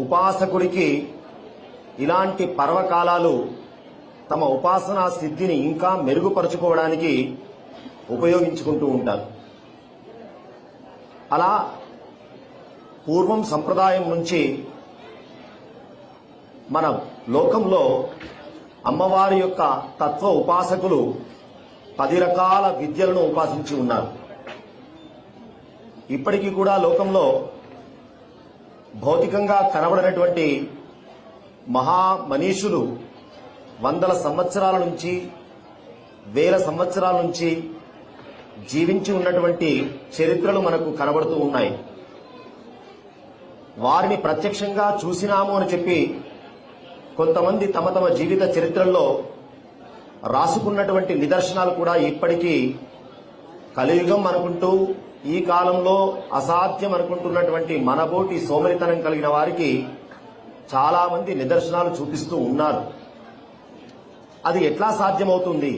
ఉపాసకుడికి ఇలాంటి పర్వకాలాలు తమ ఉపాసనా సిద్ధిని ఇంకా మెరుగుపరుచుకోవడానికి ఉపయోగించుకుంటూ ఉంటారు. అలా పూర్వం సంప్రదాయం నుంచి మన లోకంలో అమ్మవారి యొక్క తత్వ ఉపాసకులు 10 రకాల విద్యలను ఉపాసించి ఉన్నారు. ఇప్పటికీ కూడా లోకంలో భౌతికంగా కనబడినటువంటి మహామనీషులు వందల సంవత్సరాల నుంచి వేల సంవత్సరాల నుంచి జీవించి ఉన్నటువంటి చరిత్రలు మనకు కనబడుతూ ఉన్నాయి. వారిని ప్రత్యక్షంగా చూసినాము అని చెప్పి కొంతమంది తమ తమ జీవిత చరిత్రల్లో రాసుకున్నటువంటి నిదర్శనాలు కూడా ఇప్పటికీ కలియుగం అనుకుంటూ ఈ కాలంలో అసాధ్యం అనుకుంటున్నటువంటి మనబోటి సోమరితనం కలిగిన వారికి చాలా మంది నిదర్శనాలు చూపిస్తూ ఉన్నారు. అది ఎట్లా సాధ్యమవుతుంది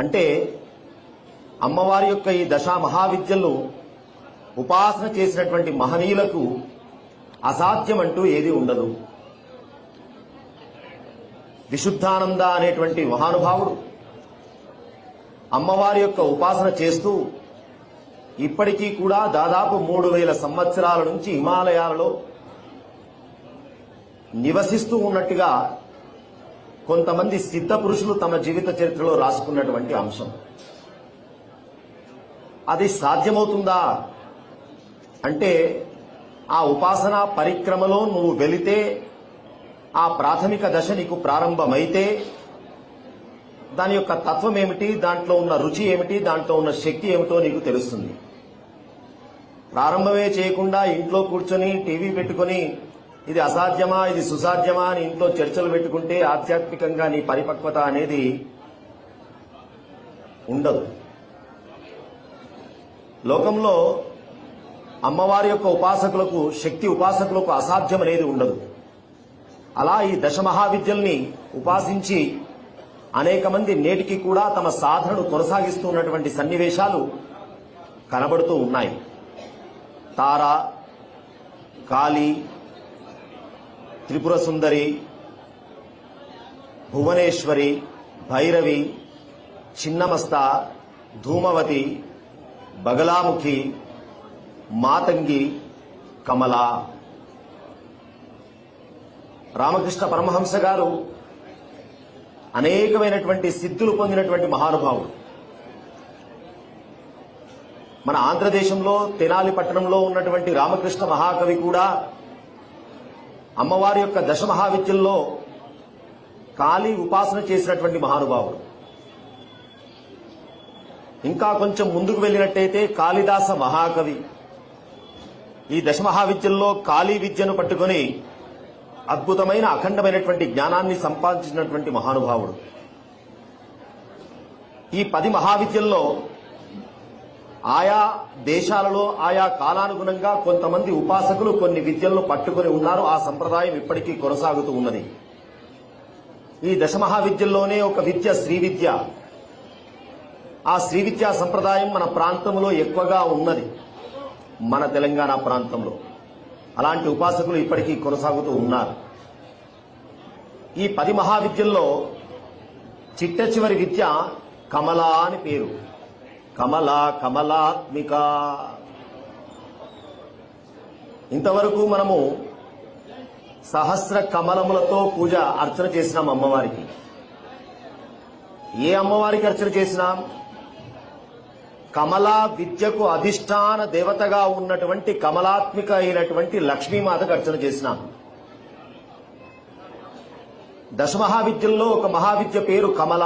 అంటే అమ్మవారి యొక్క ఈ దశా మహావిద్యలను ఉపాసన చేసినటువంటి మహనీయులకు అసాధ్యం అంటూ ఏది ఉండదు. విశుద్ధానంద అనేటువంటి మహానుభావుడు అమ్మవారి యొక్క ఉపాసన చేస్తూ ఇప్పటికీ కూడా దాదాపు 3000 సంవత్సరాల నుంచి హిమాలయాలలో నివసిస్తూ ఉన్నట్టుగా కొంతమంది సిద్ధ పురుషులు తమ జీవిత చరిత్రలో రాసుకున్నటువంటి అంశం. అది సాధ్యమవుతుందా అంటే ఆ ఉపాసనా పరిక్రమలో నువ్వు వెళితే ఆ ప్రాథమిక దశ నీకు ప్రారంభమైతే దాని యొక్క తత్వం ఏమిటి, దాంట్లో ఉన్న రుచి ఏమిటి, దాంట్లో ఉన్న శక్తి ఏమిటో నీకు తెలుస్తుంది. ప్రారంభమే చేయకుండా ఇంట్లో కూర్చొని టీవీ పెట్టుకుని ఇది అసాధ్యమా ఇది సుసాధ్యమా అని ఇంట్లో చర్చలు పెట్టుకుంటే ఆధ్యాత్మికంగా నీ పరిపక్వత అనేది ఉండదు. లోకంలో అమ్మవారి యొక్క ఉపాసకులకు శక్తి ఉపాసకులకు అసాధ్యం అనేది ఉండదు. అలా ఈ దశమహావిద్యల్ని ఉపాసించి అనేక మంది నేటికి కూడా తమ సాధనను కొనసాగిస్తూ ఉన్నటువంటి సన్నివేశాలు కనబడుతూ ఉన్నాయి. తార, కాళీ, త్రిపుర సుందరి, భువనేశ్వరి, భైరవి, చిన్నమస్త, ధూమవతి, బగలాముఖి, మాతంగి, కమల. రామకృష్ణ పరమహంస గారు అనేకమైనటువంటి సిద్ధులు పొందినటువంటి మహానుభావుడు. మన ఆంధ్రదేశంలో తెనాలి పట్టణంలో ఉన్నటువంటి రామకృష్ణ మహాకవి కూడా అమ్మవారి యొక్క దశమహావిద్యల్లో కాళీ ఉపాసన చేసినటువంటి మహానుభావుడు. ఇంకా కొంచెం ముందుకు వెళ్ళినట్టయితే కాళిదాస మహాకవి ఈ దశమహావిద్యల్లో కాళీ విద్యను పట్టుకొని అద్భుతమైన అఖండమైనటువంటి జ్ఞానాన్ని సంపాదించినటువంటి మహానుభావుడు. ఈ 10 మహావిద్యల్లో ఆయా దేశాలలో ఆయా కాలానుగుణంగా కొంతమంది ఉపాసకులు కొన్ని విద్యలను పట్టుకొని ఉన్నారు. ఆ సంప్రదాయం ఇప్పటికీ కొనసాగుతూ ఉన్నది. ఈ దశమహావిద్యల్లోనే ఒక విద్య శ్రీ విద్య. ఆ శ్రీ విద్యా సంప్రదాయం మన ప్రాంతంలో ఎక్కువగా ఉన్నది, మన తెలంగాణ ప్రాంతంలో. అలాంటి ఉపాసకులు ఇప్పటికీ కొనసాగుతూ ఉన్నారు. ఈ 10 మహావిద్యల్లో చిట్ట చివరి విద్య కమల అని పేరు. కమల, కమలాత్మిక. ఇంతవరకు మనము సహస్ర కమలములతో పూజ అర్చన చేసినాం అమ్మవారికి. ఏ అమ్మవారికి అర్చన చేసినాం? కమలా విద్యకు అధిష్టాన దేవతగా ఉన్నటువంటి కమలాత్మిక అయినటువంటి లక్ష్మీమాతకు అర్చన చేసినాం. దశమహావిద్యల్లో ఒక మహావిద్య పేరు కమల,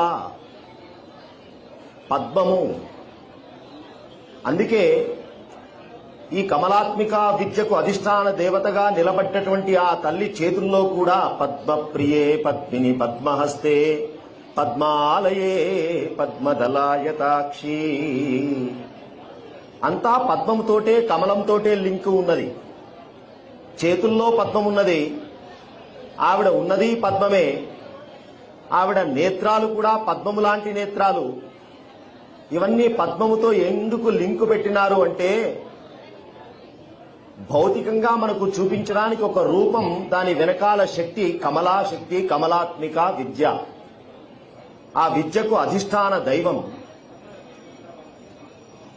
పద్మము. అందుకే ఈ కమలాత్మిక విద్యకు అధిష్టాన దేవతగా నిలబడ్డటువంటి ఆ తల్లి చేతుల్లో కూడా పద్మప్రియే పద్మిని పద్మహస్తే పద్మాలయే పద్మదలాయతాక్షి. అంతా పద్మంతోటే కమలంతోటే లింకు ఉన్నది. చేతుల్లో పద్మం ఉన్నది, ఆవిడ ఉన్నది పద్మమే. ఆవిడ నేత్రాలు కూడా పద్మము లాంటి నేత్రాలు. ఇవన్నీ పద్మముతో ఎందుకు లింకు పెట్టినారు అంటే భౌతికంగా మనకు చూపించడానికి ఒక రూపం, దాని వెనకాల శక్తి కమలాశక్తి, కమలాత్మిక విద్య. ఆ విద్యకు అధిష్టాన దైవం.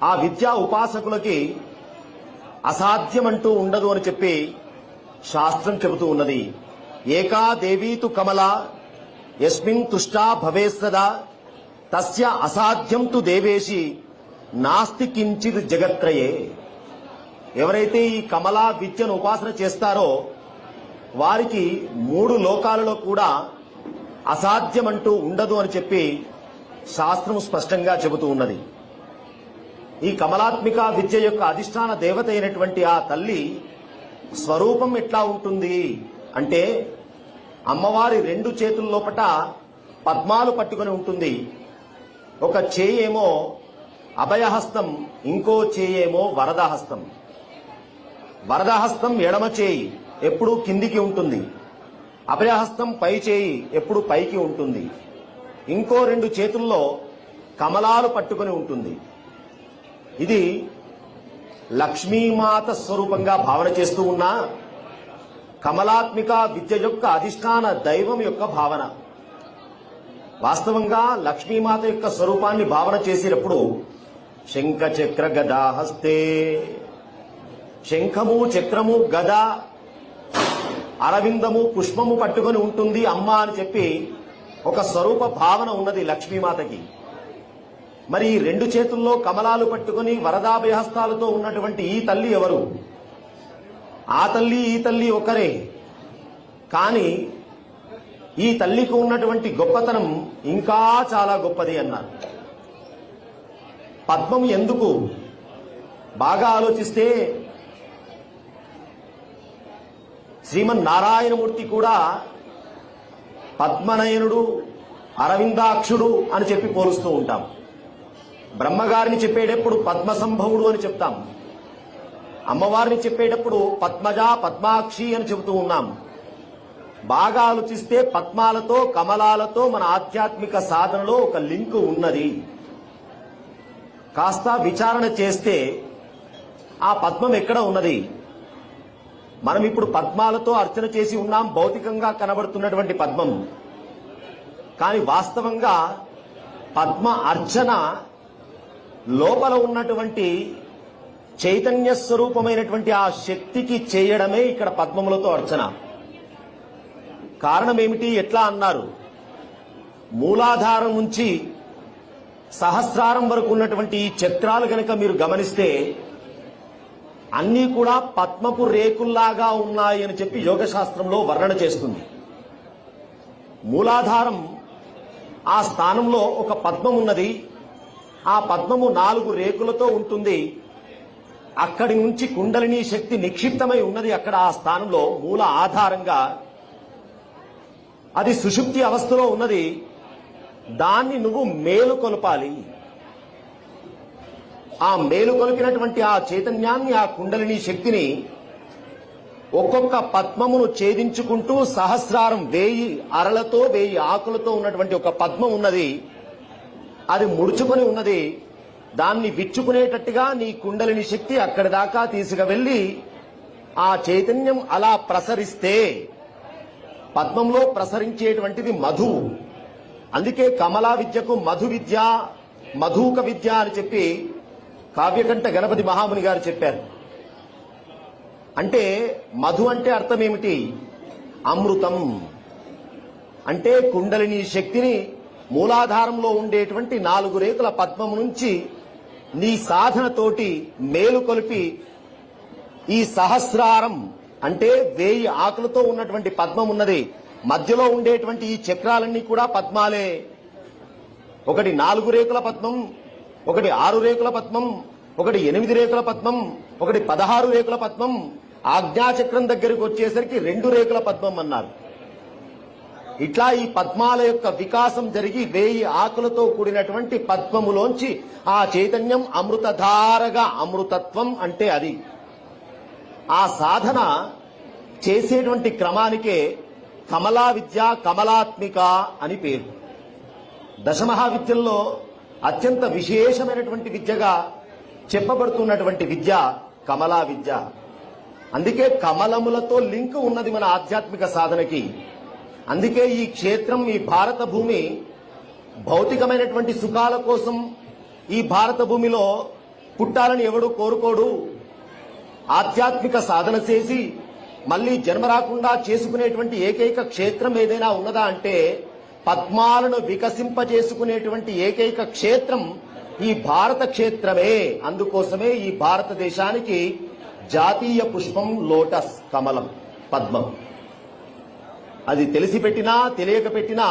ఆ విద్యా ఉపాసకులకి అసాధ్యమంటూ ఉండదు అని చెప్పి శాస్త్రం చెబుతూ ఉన్నది. ఏకా దేవీతు కమల యస్మిన్ తుష్టా భవేస్తదా తస్య అసాధ్యం తు దేవేశి నాస్తి కించిత్ జగత్రయే. ఎవరైతే ఈ కమలా విద్యను ఉపాసన చేస్తారో వారికి 3 లోకాలలో కూడా అసాధ్యమంటూ ఉండదు అని చెప్పి శాస్త్రం స్పష్టంగా చెబుతూ ఉన్నది. ఈ కమలాత్మిక విద్య యొక్క అధిష్టాన దేవత అయినటువంటి ఆ తల్లి స్వరూపం ఎట్లా ఉంటుంది అంటే, అమ్మవారి 2 చేతుల్లోపట పద్మాలు పట్టుకొని ఉంటుంది. ఒక చేయేమో అభయహస్తం, ఇంకో చేయేమో వరదహస్తం. వరదహస్తం ఎడమ చేయి ఎప్పుడూ కిందికి ఉంటుంది, అభయహస్తం పై చేయి ఎప్పుడు పైకి ఉంటుంది. ఇంకో 2 చేతుల్లో కమలాలు పట్టుకొని ఉంటుంది. ఇది లక్ష్మీమాత స్వరూపంగా భావన చేస్తూ ఉన్న కమలాత్మిక విద్య యొక్క అధిష్టాన దైవం యొక్క భావన. వాస్తవంగా లక్ష్మీమాత యొక్క స్వరూపాన్ని భావన చేసినప్పుడు శంఖ చక్ర గదా హస్తే, శంఖము చక్రము గద అరవిందము పుష్పము పట్టుకొని ఉంటుంది అమ్మ అని చెప్పి ఒక స్వరూప భావన ఉన్నది లక్ష్మీమాతకి. మరి 2 చేతుల్లో కమలాలు పట్టుకొని వరదాభయహస్తాలతో ఉన్నటువంటి ఈ తల్లి ఎవరు? ఆ తల్లి ఈ తల్లి ఒకరే. కానీ ఈ తల్లికి ఉన్నటువంటి గొప్పతనం ఇంకా చాలా గొప్పది అన్నారు. పద్మం ఎందుకు? బాగా ఆలోచిస్తే శ్రీమన్నారాయణమూర్తి కూడా పద్మనయనుడు, అరవిందాక్షుడు అని చెప్పి పోలుస్తూ ఉంటాం. బ్రహ్మగారిని చెప్పేటప్పుడు పద్మసంభవుడు అని చెప్తాం. అమ్మవారిని చెప్పేటప్పుడు పద్మజ, పద్మాక్షి అని చెబుతూ ఉన్నాం. బాగా ఆలోచిస్తే పద్మాలతో కమలాలతో మన ఆధ్యాత్మిక సాధనలో ఒక లింక్ ఉన్నది. కాస్త విచారణ చేస్తే ఆ పద్మం ఎక్కడ ఉన్నది? మనం ఇప్పుడు పద్మాలతో అర్చన చేసి ఉన్నాం, భౌతికంగా కనబడుతున్నటువంటి పద్మం. కానీ వాస్తవంగా పద్మ అర్చన లోపల ఉన్నటువంటి చైతన్య స్వరూపమైనటువంటి ఆ శక్తికి చేయడమే ఇక్కడ పద్మములతో అర్చన. కారణం ఏమిటి? ఎట్లా అన్నారు? మూలాధారం నుంచి సహస్రారం వరకు ఉన్నటువంటి ఈ చక్రాలు గనక మీరు గమనిస్తే అన్నీ కూడా పద్మపు రేకుల్లాగా ఉన్నాయి అని చెప్పి యోగశాస్త్రంలో వర్ణన చేస్తుంది. మూలాధారం ఆ స్థానంలో ఒక పద్మం ఉన్నది. ఆ పద్మము 4 రేకులతో ఉంటుంది. అక్కడి నుంచి కుండలిని శక్తి నిక్షిప్తమై ఉన్నది. అక్కడ ఆ స్థానంలో మూల ఆధారంగా అది సుషుప్తి అవస్థలో ఉన్నది. దాన్ని నువ్వు మేలుకొల్పాలి. ఆ మేలుకొల్పినటువంటి ఆ చైతన్యాన్ని, ఆ కుండలిని శక్తిని ఒక్కొక్క పద్మమును ఛేదించుకుంటూ సహస్రారం 1000 అరలతో 1000 ఆకులతో ఉన్నటువంటి ఒక పద్మం ఉన్నది. అది ముడుచుకొని ఉన్నది. దాన్ని విచ్చుకునేటట్టుగా నీ కుండలిని శక్తి అక్కడి దాకా తీసుకువెళ్లి ఆ చైతన్యం అలా ప్రసరిస్తే పద్మంలో ప్రసరించేటువంటిది మధు. అందుకే కమలా విద్యకు మధు విద్య, మధుక విద్య అని చెప్పి కావ్యకంఠ గణపతి మహాముని గారు చెప్పారు. అంటే మధు అంటే అర్థం ఏమిటి? అమృతం. అంటే కుండలిని శక్తిని మూలాధారంలో ఉండేటువంటి 4 రేకుల పద్మం నుంచి నీ సాధనతోటి మేలుకొలిపి ఈ సహస్రారం అంటే 1000 ఆకులతో ఉన్నటువంటి పద్మం ఉన్నది. మధ్యలో ఉండేటువంటి ఈ చక్రాలన్నీ కూడా పద్మాలే. ఒకటి 4 రేకుల పద్మం, ఒకటి 6 రేకుల పద్మం, ఒకటి 8 రేకుల పద్మం, ఒకటి 16 రేకుల పద్మం. ఆజ్ఞాచక్రం దగ్గరికి వచ్చేసరికి 2 రేకుల పద్మం అన్నారు. ఇట్లా ఈ పద్మాల యొక్క వికాసం జరిగి 1000 ఆకులతో కూడినటువంటి పద్మములోంచి ఆ చైతన్యం అమృతధారగా, అమృతత్వం అంటే అది. ఆ సాధన చేసేటువంటి క్రమానికే కమలా విద్య, కమలాత్మిక అని పేరు. దశమహావిద్యల్లో అత్యంత విశేషమైనటువంటి విద్యగా చెప్పబడుతున్నటువంటి విద్య కమలా విద్య. అందుకే కమలములతో లింక్ ఉన్నది మన ఆధ్యాత్మిక సాధనకి. అందుకే ఈ క్షేత్రం, ఈ భారత భూమి భౌతికమైనటువంటి సుఖాల కోసం ఈ భారత భూమిలో పుట్టాలని ఎవడు కోరుకోడు. ఆధ్యాత్మిక సాధన చేసి మళ్ళీ జన్మ రాకుండా చేసుకునేటువంటి ఏకైక క్షేత్రం ఏదైనా ఉన్నదా అంటే పద్మాలను వికసింపజేసుకునేటువంటి ఏకైక క్షేత్రం ఈ భారత క్షేత్రమే. అందుకోసమే ఈ భారతదేశానికి జాతీయ పుష్పం లోటస్, కమలం, పద్మం. అది తెలిసి పెట్టినా తెలియక పెట్టినా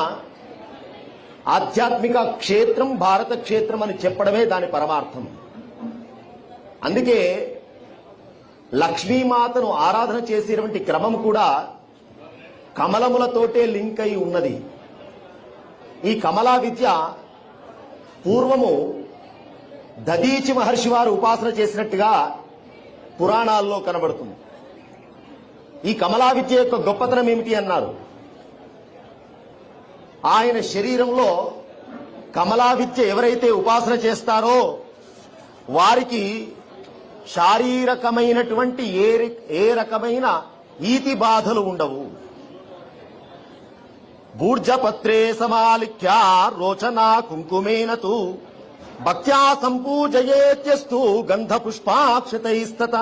ఆధ్యాత్మిక క్షేత్రం భారత క్షేత్రం అని చెప్పడమే దాని పరమార్థం. అందుకే లక్ష్మీమాతను ఆరాధన చేసేటువంటి క్రమం కూడా కమలములతోటే లింక్ అయి ఉన్నది. ఈ కమలా విద్య పూర్వము దదీచి మహర్షి వారు ఉపాసన చేసినట్టుగా పురాణాల్లో కనబడుతుంది. ఈ కమలా విద్య యొక్క గొప్పతనం ఏమిటి అన్నారు. ఆయన శరీరంలో కమలా విద్య ఎవరైతే ఉపాసన చేస్తారో వారికి శారీరకమైనటువంటి ఏ రకమైన ఈతి బాధలు ఉండవు. భూర్జపత్రే సమాలిఖ్య రోచనా కుంకుమేనతు భక్త్యా సంపూజయేత్యస్తు గంధ పుష్పాక్షతైస్తత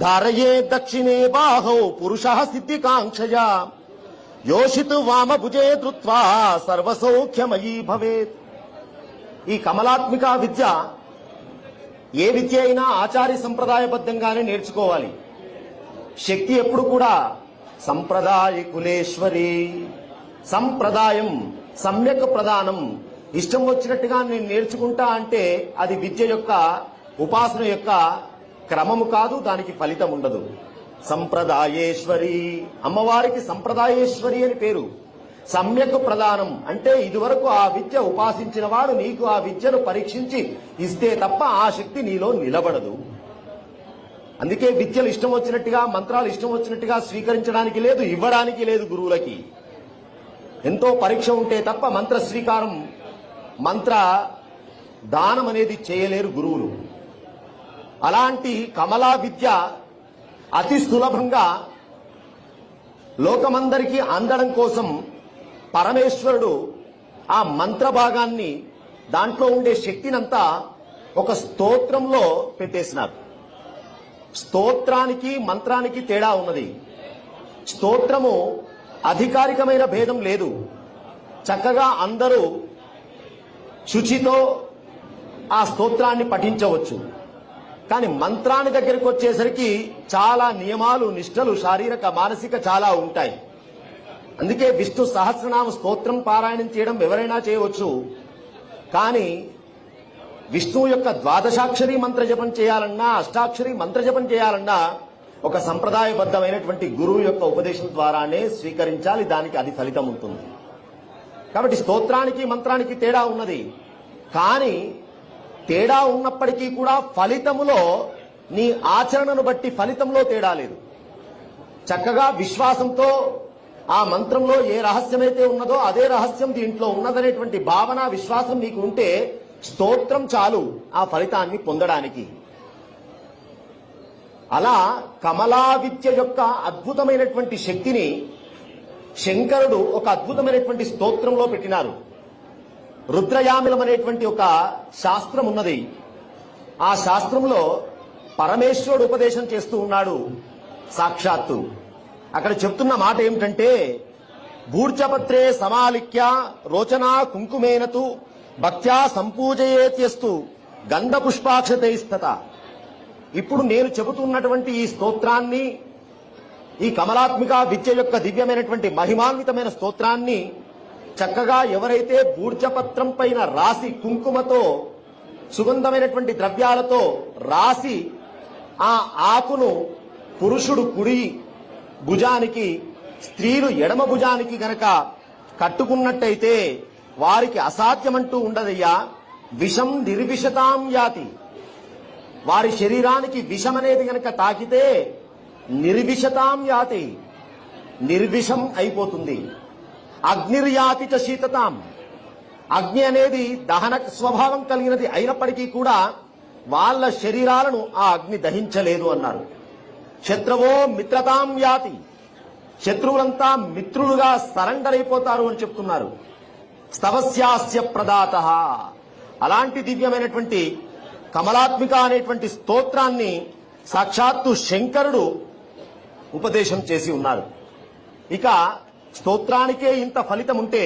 ధారయే దక్షిణే బాహౌ పురుషః సిద్ధికాంక్షయా యోషితు వామభుజే ధృత్వా సర్వసౌఖ్యమయీ భవేత్. ఈ కమలాత్మిక విద్య ఏ విద్య అయినా ఆచార్య సంప్రదాయబద్ధంగానే నేర్చుకోవాలి. శక్తి ఎప్పుడు కూడా సంప్రదాయ కులేశ్వరి. సంప్రదాయం సమ్యక్ ప్రధానం. ఇష్టం వచ్చినట్టుగా నేను నేర్చుకుంటా అంటే అది విద్య యొక్క ఉపాసన యొక్క క్రమము కాదు, దానికి ఫలితం ఉండదు. సంప్రదాయేశ్వరి, అమ్మవారికి సంప్రదాయేశ్వరి అని పేరు. సమ్యక్ ప్రధానం అంటే ఇదివరకు ఆ విద్య ఉపాసించిన వాడు నీకు ఆ విద్యను పరీక్షించి ఇస్తే తప్ప ఆ శక్తి నీలో నిలబడదు. అందుకే విద్యలు ఇష్టం వచ్చినట్టుగా, మంత్రాలు ఇష్టం వచ్చినట్టుగా స్వీకరించడానికి లేదు, ఇవ్వడానికి లేదు. గురువులకి ఎంతో పరీక్ష ఉంటే తప్ప మంత్ర స్వీకారం, మంత్ర దానం అనేది చేయలేరు గురువులు. అలాంటి కమలా విద్య అతి సులభంగా లోకమందరికీ అందడం కోసం పరమేశ్వరుడు ఆ మంత్ర భాగాన్ని, దాంట్లో ఉండే శక్తినంతా ఒక స్తోత్రంలో పెట్టేసినారు. స్తోత్రానికి మంత్రానికి తేడా ఉన్నది. స్తోత్రము అధికారికమైన భేదం లేదు. చక్కగా అందరూ శుచితో ఆ స్తోత్రాన్ని పఠించవచ్చు. కానీ మంత్రాన్ని దగ్గరికి వచ్చేసరికి చాలా నియమాలు, నిష్టలు, శారీరక, మానసిక చాలా ఉంటాయి. అందుకే విష్ణు సహస్రనామ స్తోత్రం పారాయణం చేయడం ఎవరైనా చేయవచ్చు. కానీ విష్ణువు యొక్క ద్వాదశాక్షరి మంత్ర జపం చేయాలన్నా, అష్టాక్షరి మంత్ర జపం చేయాలన్నా ఒక సంప్రదాయబద్ధమైనటువంటి గురువు యొక్క ఉపదేశం ద్వారానే స్వీకరించాలి. దానికి అది ఫలితం ఉంటుంది. కాబట్టి స్తోత్రానికి మంత్రానికి తేడా ఉన్నది. కానీ తేడా ఉన్నప్పటికీ కూడా ఫలితములో, నీ ఆచరణను బట్టి ఫలితంలో తేడా లేదు. చక్కగా విశ్వాసంతో ఆ మంత్రంలో ఏ రహస్యమైతే ఉన్నదో అదే రహస్యం దీంట్లో ఉన్నదనేటువంటి భావన, విశ్వాసం నీకు ఉంటే స్తోత్రం చాలు ఆ ఫలితాన్ని పొందడానికి. అలా కమలా విద్య యొక్క అద్భుతమైనటువంటి శక్తిని శంకరుడు ఒక అద్భుతమైనటువంటి స్తోత్రంలో పెట్టినారు. రుద్రయామిలం అనేటువంటి ఒక శాస్త్రం ఉన్నది. ఆ శాస్త్రంలో పరమేశ్వరుడు ఉపదేశం చేస్తూ ఉన్నాడు సాక్షాత్తు. అక్కడ చెప్తున్న మాట ఏమిటంటే భూర్జపత్రే సమాలిఖ్య రోచనా కుంకుమేనతు భక్త్యా సంపూజయేత్యస్తు గంధ పుష్పాక్షతైస్తత. ఇప్పుడు నేను చెబుతున్నటువంటి ఈ స్తోత్రాన్ని, ఈ కమలాత్మిక విద్య యొక్క దివ్యమైనటువంటి మహిమాన్వితమైన స్తోత్రాన్ని చక్కగా ఎవరైతే బూర్జపత్రం పైన రాసి, కుంకుమతో, సుగంధమైనటువంటి ద్రవ్యాలతో రాసి ఆ ఆకును పురుషుడు కుడి భుజానికి, స్త్రీలు ఎడమ భుజానికి గనక కట్టుకున్నట్టయితే వారికి అసాధ్యమంటూ ఉండదయ్యా. విషం నిర్విషతాం యాతి. వారి శరీరానికి విషం అనేది గనక తాకితే నిర్విషతాం యాతి, నిర్విషం అయిపోతుంది. అగ్నిర్యాతి చ శీతతాం. అగ్ని అనేది దహన స్వభావం కలిగినది అయినప్పటికీ కూడా వాళ్ళ శరీరాలను ఆ అగ్ని దహించలేదు అన్నారు. శత్రువో మిత్రతాం యాతి, శత్రువులంతా మిత్రులుగా సరెండర్ అయిపోతారు అని చెప్తున్నారు. స్తవస్యాస్య ప్రదాత, అలాంటి దివ్యమైనటువంటి కమలాత్మిక అనేటువంటి స్తోత్రాన్ని సాక్షాత్తు శంకరుడు ఉపదేశం చేసి ఉన్నారు. ఇక స్తోత్రానికే ఇంత ఫలితం ఉంటే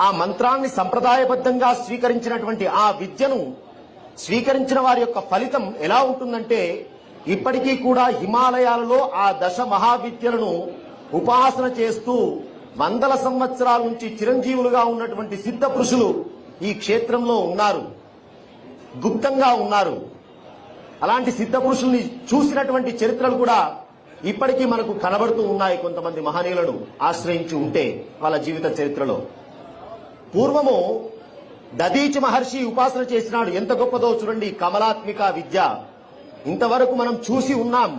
ఆ మంత్రాన్ని సంప్రదాయబద్ధంగా స్వీకరించినటువంటి ఆ విద్యను స్వీకరించిన వారి యొక్క ఫలితం ఎలా ఉంటుందంటే, ఇప్పటికీ కూడా హిమాలయాలలో ఆ దశ మహావిద్యలను ఉపాసన చేస్తూ వందల సంవత్సరాల నుంచి చిరంజీవులుగా ఉన్నటువంటి సిద్ధ పురుషులు ఈ క్షేత్రంలో ఉన్నారు, గుప్తంగా ఉన్నారు. అలాంటి సిద్ధ పురుషుల్ని చూసినటువంటి చరిత్రలు కూడా ఇప్పటికీ మనకు కనబడుతూ ఉన్నాయి. కొంతమంది మహనీయులను ఆశ్రయించి ఉంటే వాళ్ళ జీవిత చరిత్రలో. పూర్వము దదీచి మహర్షి ఉపాసన చేసినాడు. ఎంత గొప్పదో చూడండి కమలాత్మిక విద్య. ఇంతవరకు మనం చూసి ఉన్నాం.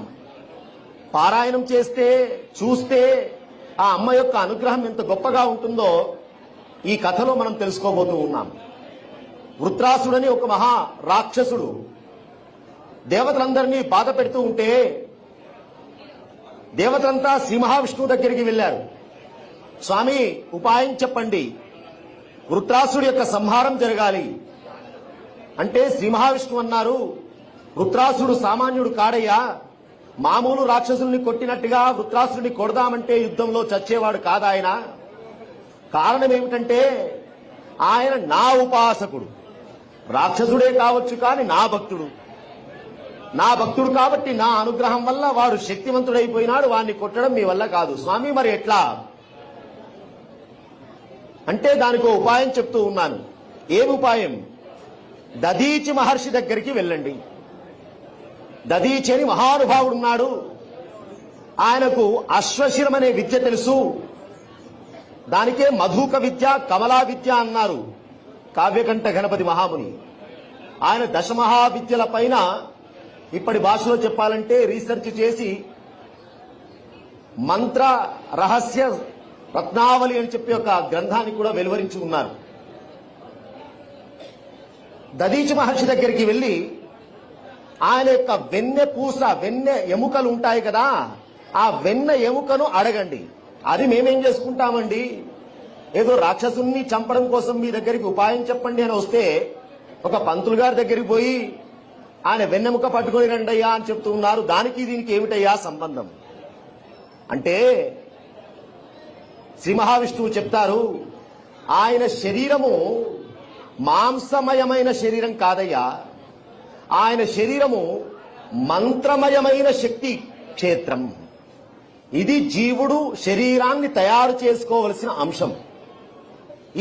పారాయణం చేస్తే చూస్తే ఆ అమ్మ యొక్క అనుగ్రహం ఎంత గొప్పగా ఉంటుందో ఈ కథలో మనం తెలుసుకోబోతూ ఉన్నాం. వృత్రాసుడని ఒక మహా రాక్షసుడు దేవతలందరినీ బాధ పెడుతూ ఉంటే దేవతలంతా శ్రీ మహావిష్ణువు దగ్గరికి వెళ్లారు. స్వామి ఉపాయం చెప్పండి, వృత్రాసుడి యొక్క సంహారం జరగాలి అంటే శ్రీ మహావిష్ణువు అన్నారు, వృత్రాసుడు సామాన్యుడు కాడయ్యా, మామూలు రాక్షసుల్ని కొట్టినట్టుగా వృత్రాసుడిని కొడదామంటే యుద్ధంలో చచ్చేవాడు కాదాయన. కారణం ఏమిటంటే ఆయన నా ఉపాసకుడు, రాక్షసుడే కావచ్చు కానీ నా భక్తుడు. నా భక్తుడు కాబట్టి నా అనుగ్రహం వల్ల వాడు శక్తివంతుడైపోయినాడు, వాడిని కొట్టడం మీ వల్ల కాదు. స్వామి మరి ఎట్లా అంటే దానికి ఉపాయం చెప్తూ ఉన్నాను. ఏం ఉపాయం? దదీచి మహర్షి దగ్గరికి వెళ్ళండి. దదీచి అని మహానుభావుడున్నాడు. ఆయనకు అశ్వశిరం అనే విద్య తెలుసు. దానికే మధుక విద్య, కమలా విద్య అన్నారు కావ్యకంఠ గణపతి మహాముని. ఆయన దశమహావిద్యల పైన ఇప్పటి భాషలో చెప్పాలంటే రీసెర్చ్ చేసి మంత్ర రహస్య రత్నావళి అని చెప్పి ఒక గ్రంథాన్ని కూడా వెలువరించి ఉన్నారు. దదీచి మహర్షి దగ్గరికి వెళ్లి ఆయన యొక్క వెన్నె పూస, వెన్నె ఎముకలు ఉంటాయి కదా, ఆ వెన్నె ఎముకను అడగండి. అది మేమేం చేసుకుంటామండి, ఏదో రాక్షసుని చంపడం కోసం మీ దగ్గరికి ఉపాయం చెప్పండి అని వస్తే ఒక పంతులు గారి దగ్గరికి పోయి ఆయన వెన్నెముక పట్టుకొని రండయ్యా అని చెప్తూ ఉన్నారు. దానికి దీనికి ఏమిటయ్యా సంబంధం అంటే శ్రీ మహావిష్ణువు చెప్తారు, ఆయన శరీరము మాంసమయమైన శరీరం కాదయ్యా, ఆయన శరీరము మంత్రమయమైన శక్తి క్షేత్రం. ఇది జీవుడు శరీరాన్ని తయారు చేసుకోవలసిన అంశం.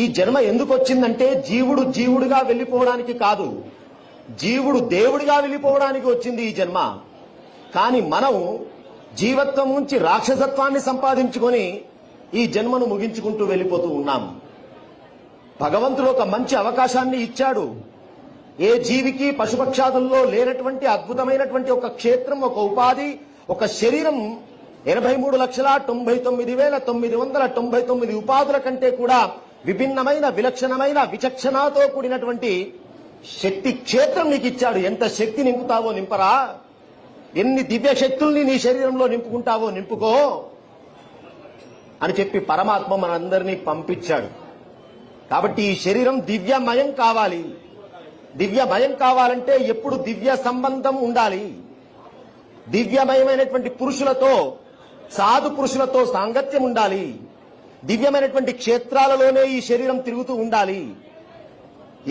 ఈ జన్మ ఎందుకు వచ్చిందంటే జీవుడు జీవుడిగా వెళ్లిపోవడానికి కాదు, జీవుడు దేవుడిగా వెళ్లిపోవడానికి వచ్చింది ఈ జన్మ. కానీ మనం జీవత్వం నుంచి రాక్షసత్వాన్ని సంపాదించుకొని ఈ జన్మను ముగించుకుంటూ వెళ్లిపోతూ ఉన్నాం. భగవంతుడు ఒక మంచి అవకాశాన్ని ఇచ్చాడు. ఏ జీవికి పశుపక్షాదుల్లో లేనటువంటి అద్భుతమైనటువంటి ఒక క్షేత్రం, ఒక ఉపాధి, ఒక శరీరం 83,99,999 ఉపాధుల కంటే కూడా విభిన్నమైన, విలక్షణమైన, విచక్షణతో కూడినటువంటి శక్తి క్షేత్రం నీకు ఇచ్చాడు. ఎంత శక్తి నింపుతావో నింపరా, ఎన్ని దివ్య శక్తుల్ని నీ శరీరంలో నింపుకుంటావో నింపుకో అని చెప్పి పరమాత్మ మనందరినీ పంపించాడు. కాబట్టి ఈ శరీరం దివ్యమయం కావాలి. దివ్యమయం కావాలంటే ఎప్పుడు దివ్య సంబంధం ఉండాలి. దివ్యమయమైనటువంటి పురుషులతో, సాధు పురుషులతో సాంగత్యం ఉండాలి. దివ్యమైనటువంటి క్షేత్రాలలోనే ఈ శరీరం తిరుగుతూ ఉండాలి.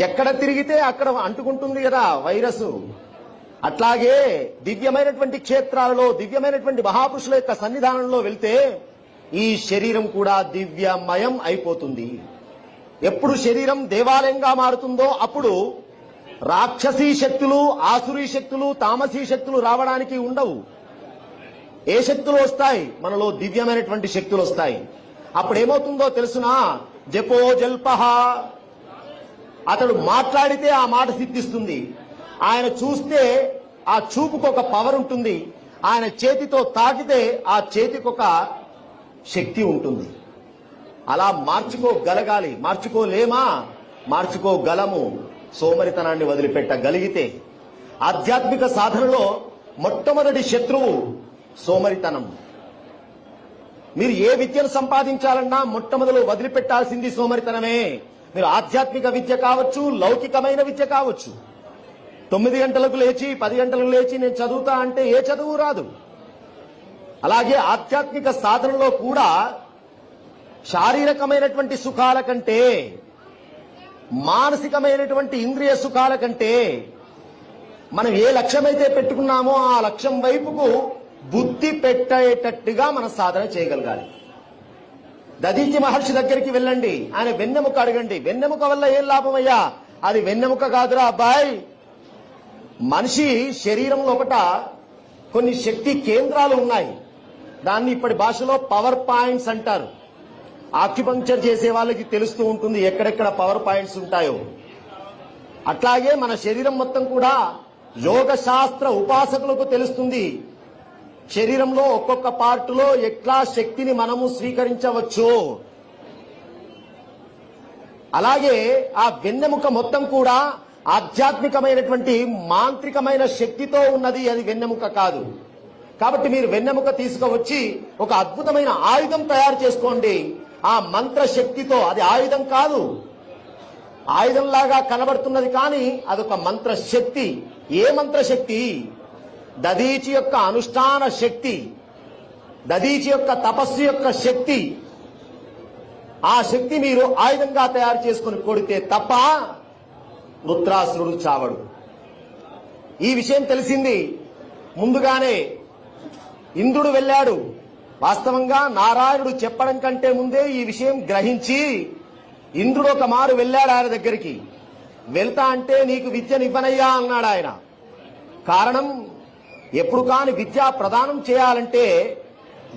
ఎక్కడ తిరిగితే అక్కడ అంటుకుంటుంది కదా వైరస్. అట్లాగే దివ్యమైనటువంటి క్షేత్రాలలో, దివ్యమైనటువంటి మహాపురుషుల యొక్క సన్నిధానంలో వెళ్తే ఈ శరీరం కూడా దివ్యమయం అయిపోతుంది. ఎప్పుడు శరీరం దేవాలయంగా మారుతుందో అప్పుడు రాక్షసీ శక్తులు, ఆసురీ శక్తులు, తామసీ శక్తులు రావడానికి ఉండవు. ఏ శక్తులు వస్తాయి? మనలో దివ్యమైనటువంటి శక్తులు వస్తాయి. అప్పుడు ఏమవుతుందో తెలుసునా? జపో జల్పహ, అతడు మాట్లాడితే ఆ మాట సిద్ధిస్తుంది. ఆయన చూస్తే ఆ చూపుకు ఒక పవర్ ఉంటుంది. ఆయన చేతితో తాకితే ఆ చేతికొక శక్తి ఉంటుంది. అలా మార్చుకోగలగాలి. మార్చుకోలేమా? మార్చుకోగలము. సోమరితనాన్ని వదిలిపెట్టగలిగితే. ఆధ్యాత్మిక సాధనలో మొట్టమొదటి శత్రువు సోమరితనం. మీరు ఏ విద్యను సంపాదించాలన్నా మొట్టమొదలు వదిలిపెట్టాల్సింది సోమరితనమే. మీరు ఆధ్యాత్మిక విద్య కావచ్చు, లౌకికమైన విద్య కావచ్చు. 9 గంటలకు లేచి 10 గంటలకు లేచి నేను చదువుతా అంటే ఏ చదువు రాదు. అలాగే ఆధ్యాత్మిక సాధనలో కూడా శారీరకమైనటువంటి సుఖాల కంటే, మానసికమైనటువంటి ఇంద్రియ సుఖాల కంటే మనం ఏ లక్ష్యమైతే పెట్టుకున్నామో ఆ లక్ష్యం వైపుకు బుద్ధి పెట్టేటట్టుగా మన సాధన చేయగలగాలి. దధీచి మహర్షి దగ్గరికి వెళ్ళండి, ఆయన వెన్నెముక అడగండి. వెన్నెముక వల్ల ఏం లాభమయ్యా? అది వెన్నెముక కాదురా అబ్బాయి. మనిషి శరీరం లోపట కొన్ని శక్తి కేంద్రాలు ఉన్నాయి. దాన్ని ఇప్పటి భాషలో పవర్ పాయింట్స్ అంటారు. ఆక్యుపంక్చర్ చేసే వాళ్ళకి తెలుస్తూ ఉంటుంది ఎక్కడెక్కడ పవర్ పాయింట్స్ ఉంటాయో. అట్లాగే మన శరీరం మొత్తం కూడా యోగ శాస్త్ర ఉపాసకులకు తెలుస్తుంది. శరీరంలో ఒక్కొక్క పార్టులో ఎట్లా శక్తిని మనము స్వీకరించవచ్చు. అలాగే ఆ వెన్నెముక మొత్తం కూడా ఆధ్యాత్మికమైనటువంటి మాంత్రికమైన శక్తితో ఉన్నది. అది వెన్నెముక కాదు. కాబట్టి మీరు వెన్నెముక తీసుకువచ్చి ఒక అద్భుతమైన ఆయుధం తయారు చేసుకోండి. ఆ మంత్ర శక్తితో, అది ఆయుధం కాదు, ఆయుధంలాగా కనబడుతున్నది కానీ అదొక మంత్ర శక్తి. ఏ మంత్ర శక్తి? దధీచి యొక్క అనుష్ఠాన శక్తి, దధీచి యొక్క తపస్సు యొక్క శక్తి. ఆ శక్తి మీరు ఆయుధంగా తయారు చేసుకుని కొడితే తప్ప వృత్రాసురుడు చావడు. ఈ విషయం తెలిసింది. ముందుగానే ఇంద్రుడు వెళ్ళాడు. వాస్తవంగా నారాయణుడు చెప్పడం కంటే ముందే ఈ విషయం గ్రహించి ఇంద్రుడు ఒక మారు వెళ్ళాడు ఆయన దగ్గరికి. వెళ్తా అంటే నీకు విద్యనివ్వనయ్యా అన్నాడు ఆయన. కారణం, ఎప్పుడు కాని విద్యా ప్రదానం చేయాలంటే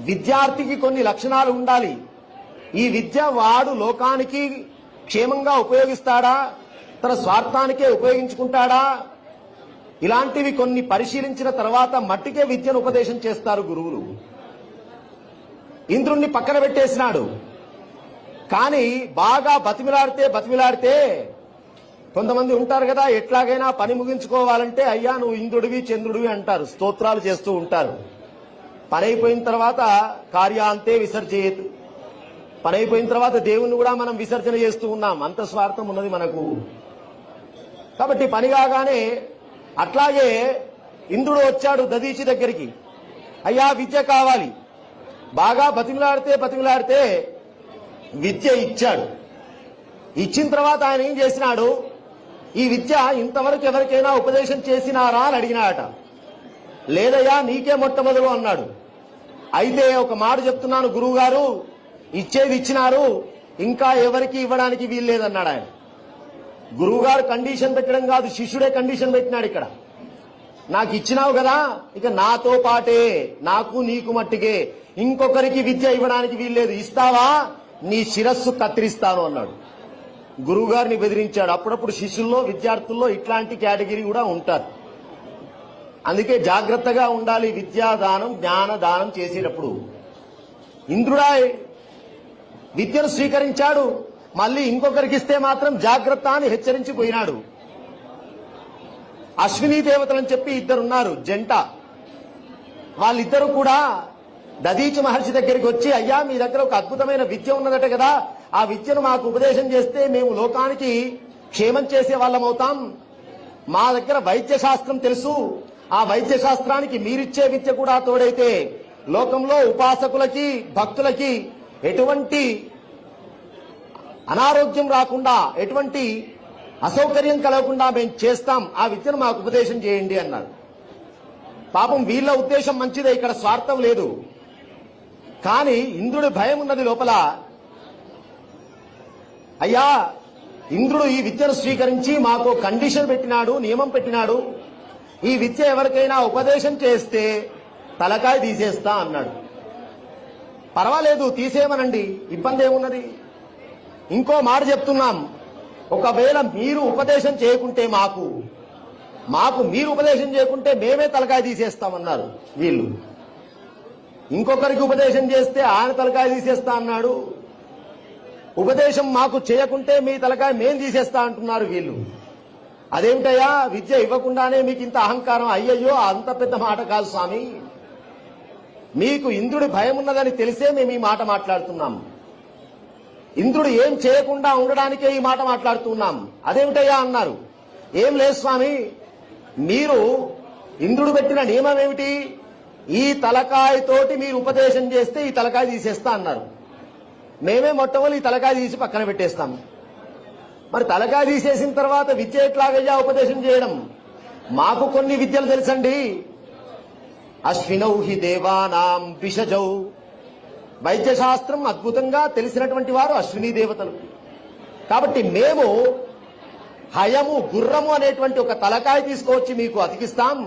విద్యార్థికి కొన్ని లక్షణాలు ఉండాలి. ఈ విద్య వాడు లోకానికి క్షేమంగా ఉపయోగిస్తాడా, తన స్వార్థానికే ఉపయోగించుకుంటాడా, ఇలాంటివి కొన్ని పరిశీలించిన తర్వాత మట్టికే విద్యను ఉపదేశం చేస్తారు గురువులు. ఇంద్రుణ్ణి పక్కన పెట్టేసినాడు. కానీ బాగా బతిమిలాడితే కొంతమంది ఉంటారు కదా, ఎట్లాగైనా పని ముగించుకోవాలంటే అయ్యా నువ్వు ఇంద్రుడివి చంద్రుడివి అంటారు, స్తోత్రాలు చేస్తూ ఉంటారు. పని అయిపోయిన తర్వాత కార్యాంతే విసర్జయేత్, పని అయిపోయిన తర్వాత దేవుణ్ణి కూడా మనం విసర్జన చేస్తూ ఉన్నాం. అంత స్వార్థం ఉన్నది మనకు. కాబట్టి పని కాగానే అట్లాగే ఇంద్రుడు వచ్చాడు దధీచి దగ్గరికి. అయ్యా విద్య కావాలి. బాగా బతిమిలాడితే విద్య ఇచ్చాడు. ఇచ్చిన తర్వాత ఆయన ఏం చేసినాడు, ఈ విద్య ఇంతవరకు ఎవరికైనా ఉపదేశం చేసినారా అని అడిగినాడట. లేదయ్యా నీకే మొట్టమొదలు అన్నాడు. అయితే ఒక మాట చెప్తున్నాను గురువు గారు, ఇచ్చేది ఇచ్చినారు, ఇంకా ఎవరికి ఇవ్వడానికి వీల్లేదన్నాడు ఆయన. గురువు గారు కండిషన్ పెట్టడం కాదు, శిష్యుడే కండిషన్ పెట్టినాడు ఇక్కడ. నాకు ఇచ్చినావు కదా, ఇక నాతో పాటే, నాకు నీకు మట్టికే, ఇంకొకరికి విద్య ఇవ్వడానికి వీల్లేదు. ఇస్తావా నీ శిరస్సు కత్తిరిస్తాను అన్నాడు. గురువు గారిని బెదిరించాడు. అప్పుడప్పుడు శిష్యుల్లో విద్యార్థుల్లో ఇట్లాంటి కేటగిరీ కూడా ఉంటారు. అందుకే జాగ్రత్తగా ఉండాలి విద్యాదానం జ్ఞానదానం చేసేటప్పుడు. ఇంద్రుడా విద్యను స్వీకరించాడు, మళ్ళీ ఇంకొకరికి ఇస్తే మాత్రం జాగ్రత్త అని హెచ్చరించిపోయినాడు. అశ్విని దేవతలని చెప్పి ఇద్దరున్నారు జంట. వాళ్ళిద్దరూ కూడా దధీచి మహర్షి దగ్గరికి వచ్చి, అయ్యా మీ దగ్గర ఒక అద్భుతమైన విద్య ఉన్నదట కదా, ఆ విద్యను మాకు ఉపదేశం చేస్తే మేము లోకానికి క్షేమం చేసే వాళ్ళం అవుతాం. మా దగ్గర వైద్య శాస్త్రం తెలుసు, ఆ వైద్య శాస్త్రానికి మీరిచ్చే విద్య కూడా తోడైతే లోకంలో ఉపాసకులకి భక్తులకి ఎటువంటి అనారోగ్యం రాకుండా, ఎటువంటి అసౌకర్యం కలగకుండా మేము చేస్తాం, ఆ విద్యను మాకు ఉపదేశం చేయండి అన్నారు. పాపం వీళ్ళ ఉద్దేశం మంచిదే, ఇక్కడ స్వార్థం లేదు. కానీ ఇంద్రుడి భయం ఉన్నది లోపల. అయ్యా ఇంద్రుడు ఈ విద్యను స్వీకరించి మాకు కండిషన్ పెట్టినాడు, నియమం పెట్టినాడు, ఈ విద్య ఎవరికైనా ఉపదేశం చేస్తే తలకాయ తీసేస్తా అన్నాడు. పర్వాలేదు తీసేయమనండి, ఇబ్బంది ఏమున్నది. ఇంకో మాట చెప్తున్నాం, ఒకవేళ మీరు ఉపదేశం చేయకుంటే మాకు మీరు ఉపదేశం చేయకుంటే మేమే తలకాయ తీసేస్తామన్నారు వీళ్ళు. ఇంకొకరికి ఉపదేశం చేస్తే ఆయన తలకాయ తీసేస్తా అన్నాడు. ఉపదేశం మాకు చేయకుంటే మీ తలకాయ మేం తీసేస్తా అంటున్నారు వీళ్ళు. అదేమిటయ్యా విద్య ఇవ్వకుండానే మీకు ఇంత అహంకారం? అయ్యయ్యో అంత పెద్ద మాట కాదు స్వామి, మీకు ఇంద్రుడి భయం ఉన్నదని తెలిసే మేము ఈ మాట మాట్లాడుతున్నాం. ఇంద్రుడు ఏం చేయకుండా ఉండడానికే ఈ మాట మాట్లాడుతున్నాం. అదేమిటయ్యా అన్నారు. ఏం లేదు స్వామి, మీరు ఇంద్రుడు పెట్టిన నియమం ఏమిటి? ఈ తలకాయతోటి మీరు ఉపదేశం చేస్తే ఈ తలకాయ తీసేస్తా అన్నారు. మేమే మొట్టమొదటి ఈ తలకాయ తీసి పక్కన పెట్టేస్తాం. మరి తలకాయ తీసేసిన తర్వాత విద్య ఎట్లాగయ్యా ఉపదేశం చేయడం? మాకు కొన్ని విద్యలు తెలుసండి. అశ్వినౌ హి దేవానాం విషజౌ, వైద్యశాస్త్రం అద్భుతంగా తెలిసినటువంటి వారు అశ్విని దేవతలు. కాబట్టి మేము హయము, గుర్రము అనేటువంటి ఒక తలకాయ తీసుకువచ్చి మీకు అతికిస్తాం.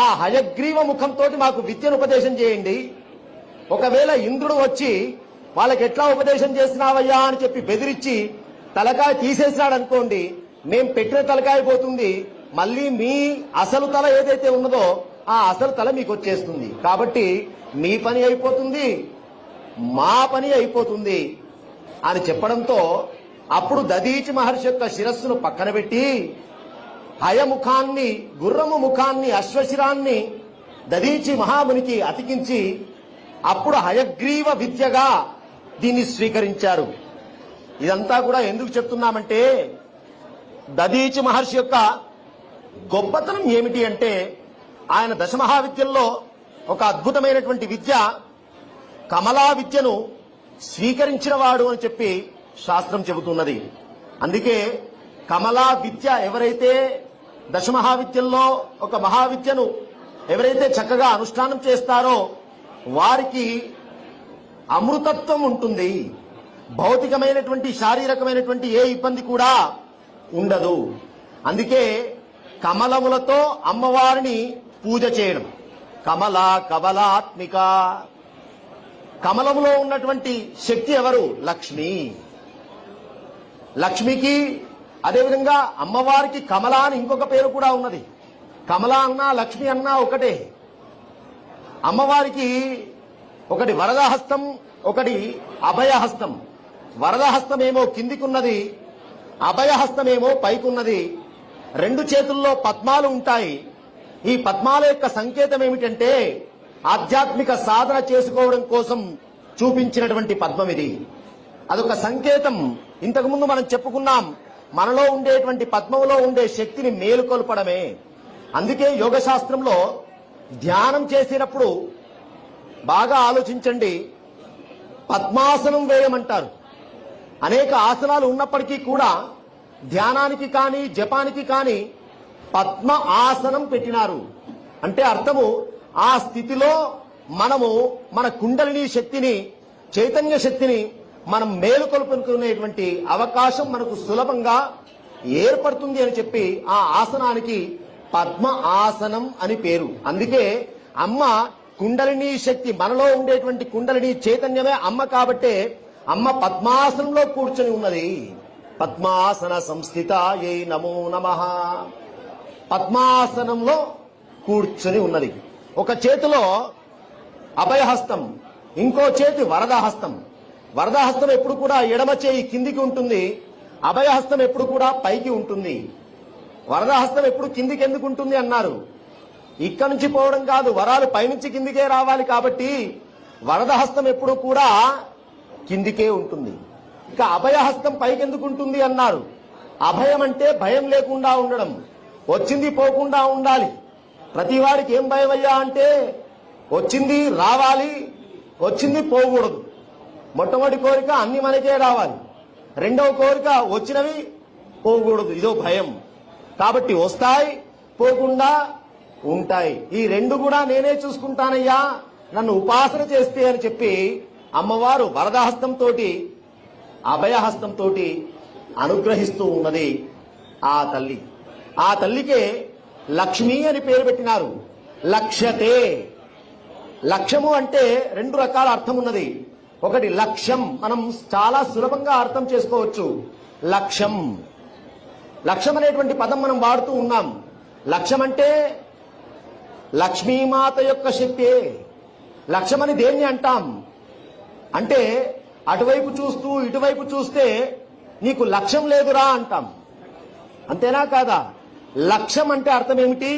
ఆ హయగ్రీవ ముఖంతో మాకు విద్యను ఉపదేశం చేయండి. ఒకవేళ ఇంద్రుడు వచ్చి వాళ్ళకి ఎట్లా ఉపదేశం చేసినావయ్యా అని చెప్పి బెదిరించి తలకాయ తీసేసినాడు అనుకోండి, మేం పెట్టిన తలకాయ పోతుంది, మళ్ళీ మీ అసలు తల ఏదైతే ఉన్నదో ఆ అసలు తల మీకు వచ్చేస్తుంది. కాబట్టి మీ పని అయిపోతుంది, మా పని అయిపోతుంది అని చెప్పడంతో అప్పుడు దదీచి మహర్షి యొక్క శిరస్సును పక్కన పెట్టి హయముఖాన్ని, గుర్రము ముఖాన్ని, అశ్వశిరాన్ని దదీచి మహామునికి అతికించి అప్పుడు హయగ్రీవ విద్యగా దీన్ని స్వీకరించారు. ఇదంతా కూడా ఎందుకు చెప్తున్నామంటే దదీచి మహర్షి యొక్క గొప్పతనం ఏమిటి అంటే ఆయన దశమహావిద్యల్లో ఒక అద్భుతమైనటువంటి విద్య కమలా విద్యను స్వీకరించిన వాడు అని చెప్పి శాస్త్రం చెబుతున్నది. అందుకే కమలా విద్య ఎవరైతే దశమహావిద్యల్లో ఒక మహావిద్యను ఎవరైతే చక్కగా అనుష్ఠానం చేస్తారో వారికి అమృతత్వం ఉంటుంది. భౌతికమైనటువంటి, శారీరకమైనటువంటి ఏ ఇబ్బంది కూడా ఉండదు. అందుకే కమలములతో అమ్మవారిని పూజ చేయడం. కమల కమలాత్మిక, కమలములో ఉన్నటువంటి శక్తి ఎవరు? లక్ష్మి. లక్ష్మికి అదేవిధంగా అమ్మవారికి కమల అని ఇంకొక పేరు కూడా ఉన్నది. కమల అన్నా లక్ష్మి అన్నా ఒకటే. అమ్మవారికి ఒకటి వరదహస్తం, ఒకటి అభయహస్తం. వరదహస్తమేమో కిందికున్నది, అభయహస్తమేమో పైకున్నది. రెండు చేతుల్లో పద్మాలు ఉంటాయి. ఈ పద్మాల యొక్క సంకేతం ఏమిటంటే ఆధ్యాత్మిక సాధన చేసుకోవడం కోసం చూపించినటువంటి పద్మం ఇది. అదొక సంకేతం. ఇంతకుముందు మనం చెప్పుకున్నాం, మనలో ఉండేటువంటి పద్మంలో ఉండే శక్తిని మేలుకొల్పడమే. అందుకే యోగ శాస్త్రంలో ధ్యానం చేసినప్పుడు బాగా ఆలోచించండి, పద్మాసనం వేయమంటారు. అనేక ఆసనాలు ఉన్నప్పటికీ కూడా ధ్యానానికి కానీ జపానికి కానీ పద్మ ఆసనం పెట్టినారు. అంటే అర్థము ఆ స్థితిలో మనము మన కుండలిని శక్తిని, చైతన్య శక్తిని మనం మేలుకొల్పుకునేటువంటి అవకాశం మనకు సులభంగా ఏర్పడుతుంది అని చెప్పి ఆ ఆసనానికి పద్మ ఆసనం అని పేరు. అందుకే అమ్మ కుండలిని శక్తి, మనలో ఉండేటువంటి కుండలిని చైతన్యమే అమ్మ. కాబట్టే అమ్మ పద్మాసనంలో కూర్చొని ఉన్నది. పద్మాసన సంస్థితాయై నమో నమః. పద్మాసనంలో కూర్చొని ఉన్నది. ఒక చేతిలో అభయహస్తం, ఇంకో చేతి వరదహస్తం. వరదహస్తం ఎప్పుడు కూడా ఎడమ చేయి కిందికి ఉంటుంది, అభయహస్తం ఎప్పుడు కూడా పైకి ఉంటుంది. వరదహస్తం ఎప్పుడు కిందికి ఎందుకు ఉంటుంది అన్నారు? ఇక్కడి నుంచి పోవడం కాదు, వరాలు పైనుంచి కిందికే రావాలి. కాబట్టి వరదహస్తం ఎప్పుడు కూడా కిందికే ఉంటుంది. ఇక అభయహస్తం పైకి ఎందుకు ఉంటుంది అన్నారు? అభయం అంటే భయం లేకుండా ఉండడం, వచ్చింది పోకుండా ఉండాలి. ప్రతి వాడికి ఏం భయం అయ్యా అంటే వచ్చింది రావాలి, వచ్చింది పోకూడదు. మొట్టమొదటి కోరిక అన్ని మనకే రావాలి, రెండవ కోరిక వచ్చినవి పోకూడదు, ఇదో భయం. కాబట్టి వస్తాయి, పోకుండా ఉంటాయి. ఈ రెండు కూడా నేనే చూసుకుంటానయ్యా, నన్ను ఉపాసన చేస్తే అని చెప్పి అమ్మవారు వరదహస్తంతో అభయహస్తంతో అనుగ్రహిస్తూ ఉన్నది ఆ తల్లి. ఆ తల్లికే లక్ష్మి అని పేరు పెట్టినారు. లక్ష్యతే, లక్ష్యము అంటే రెండు రకాల అర్థం ఉన్నది. ఒకటి లక్ష్యం, మనం చాలా సులభంగా అర్థం చేసుకోవచ్చు. లక్ష్యం, లక్ష్యం అనేటువంటి పదం మనం వాడుతూ ఉన్నాం. లక్ష్యం అంటే లక్ష్మీమాత యొక్క శక్తి. లక్ష్యమని దేన్ని అంటాం అంటే అటువైపు చూస్తూ ఇటువైపు చూస్తే నీకు లక్ష్యం లేదురా అంటాం. అంతేనా కాదా? లక్ష్యం అంటే అర్థం ఏమిటి?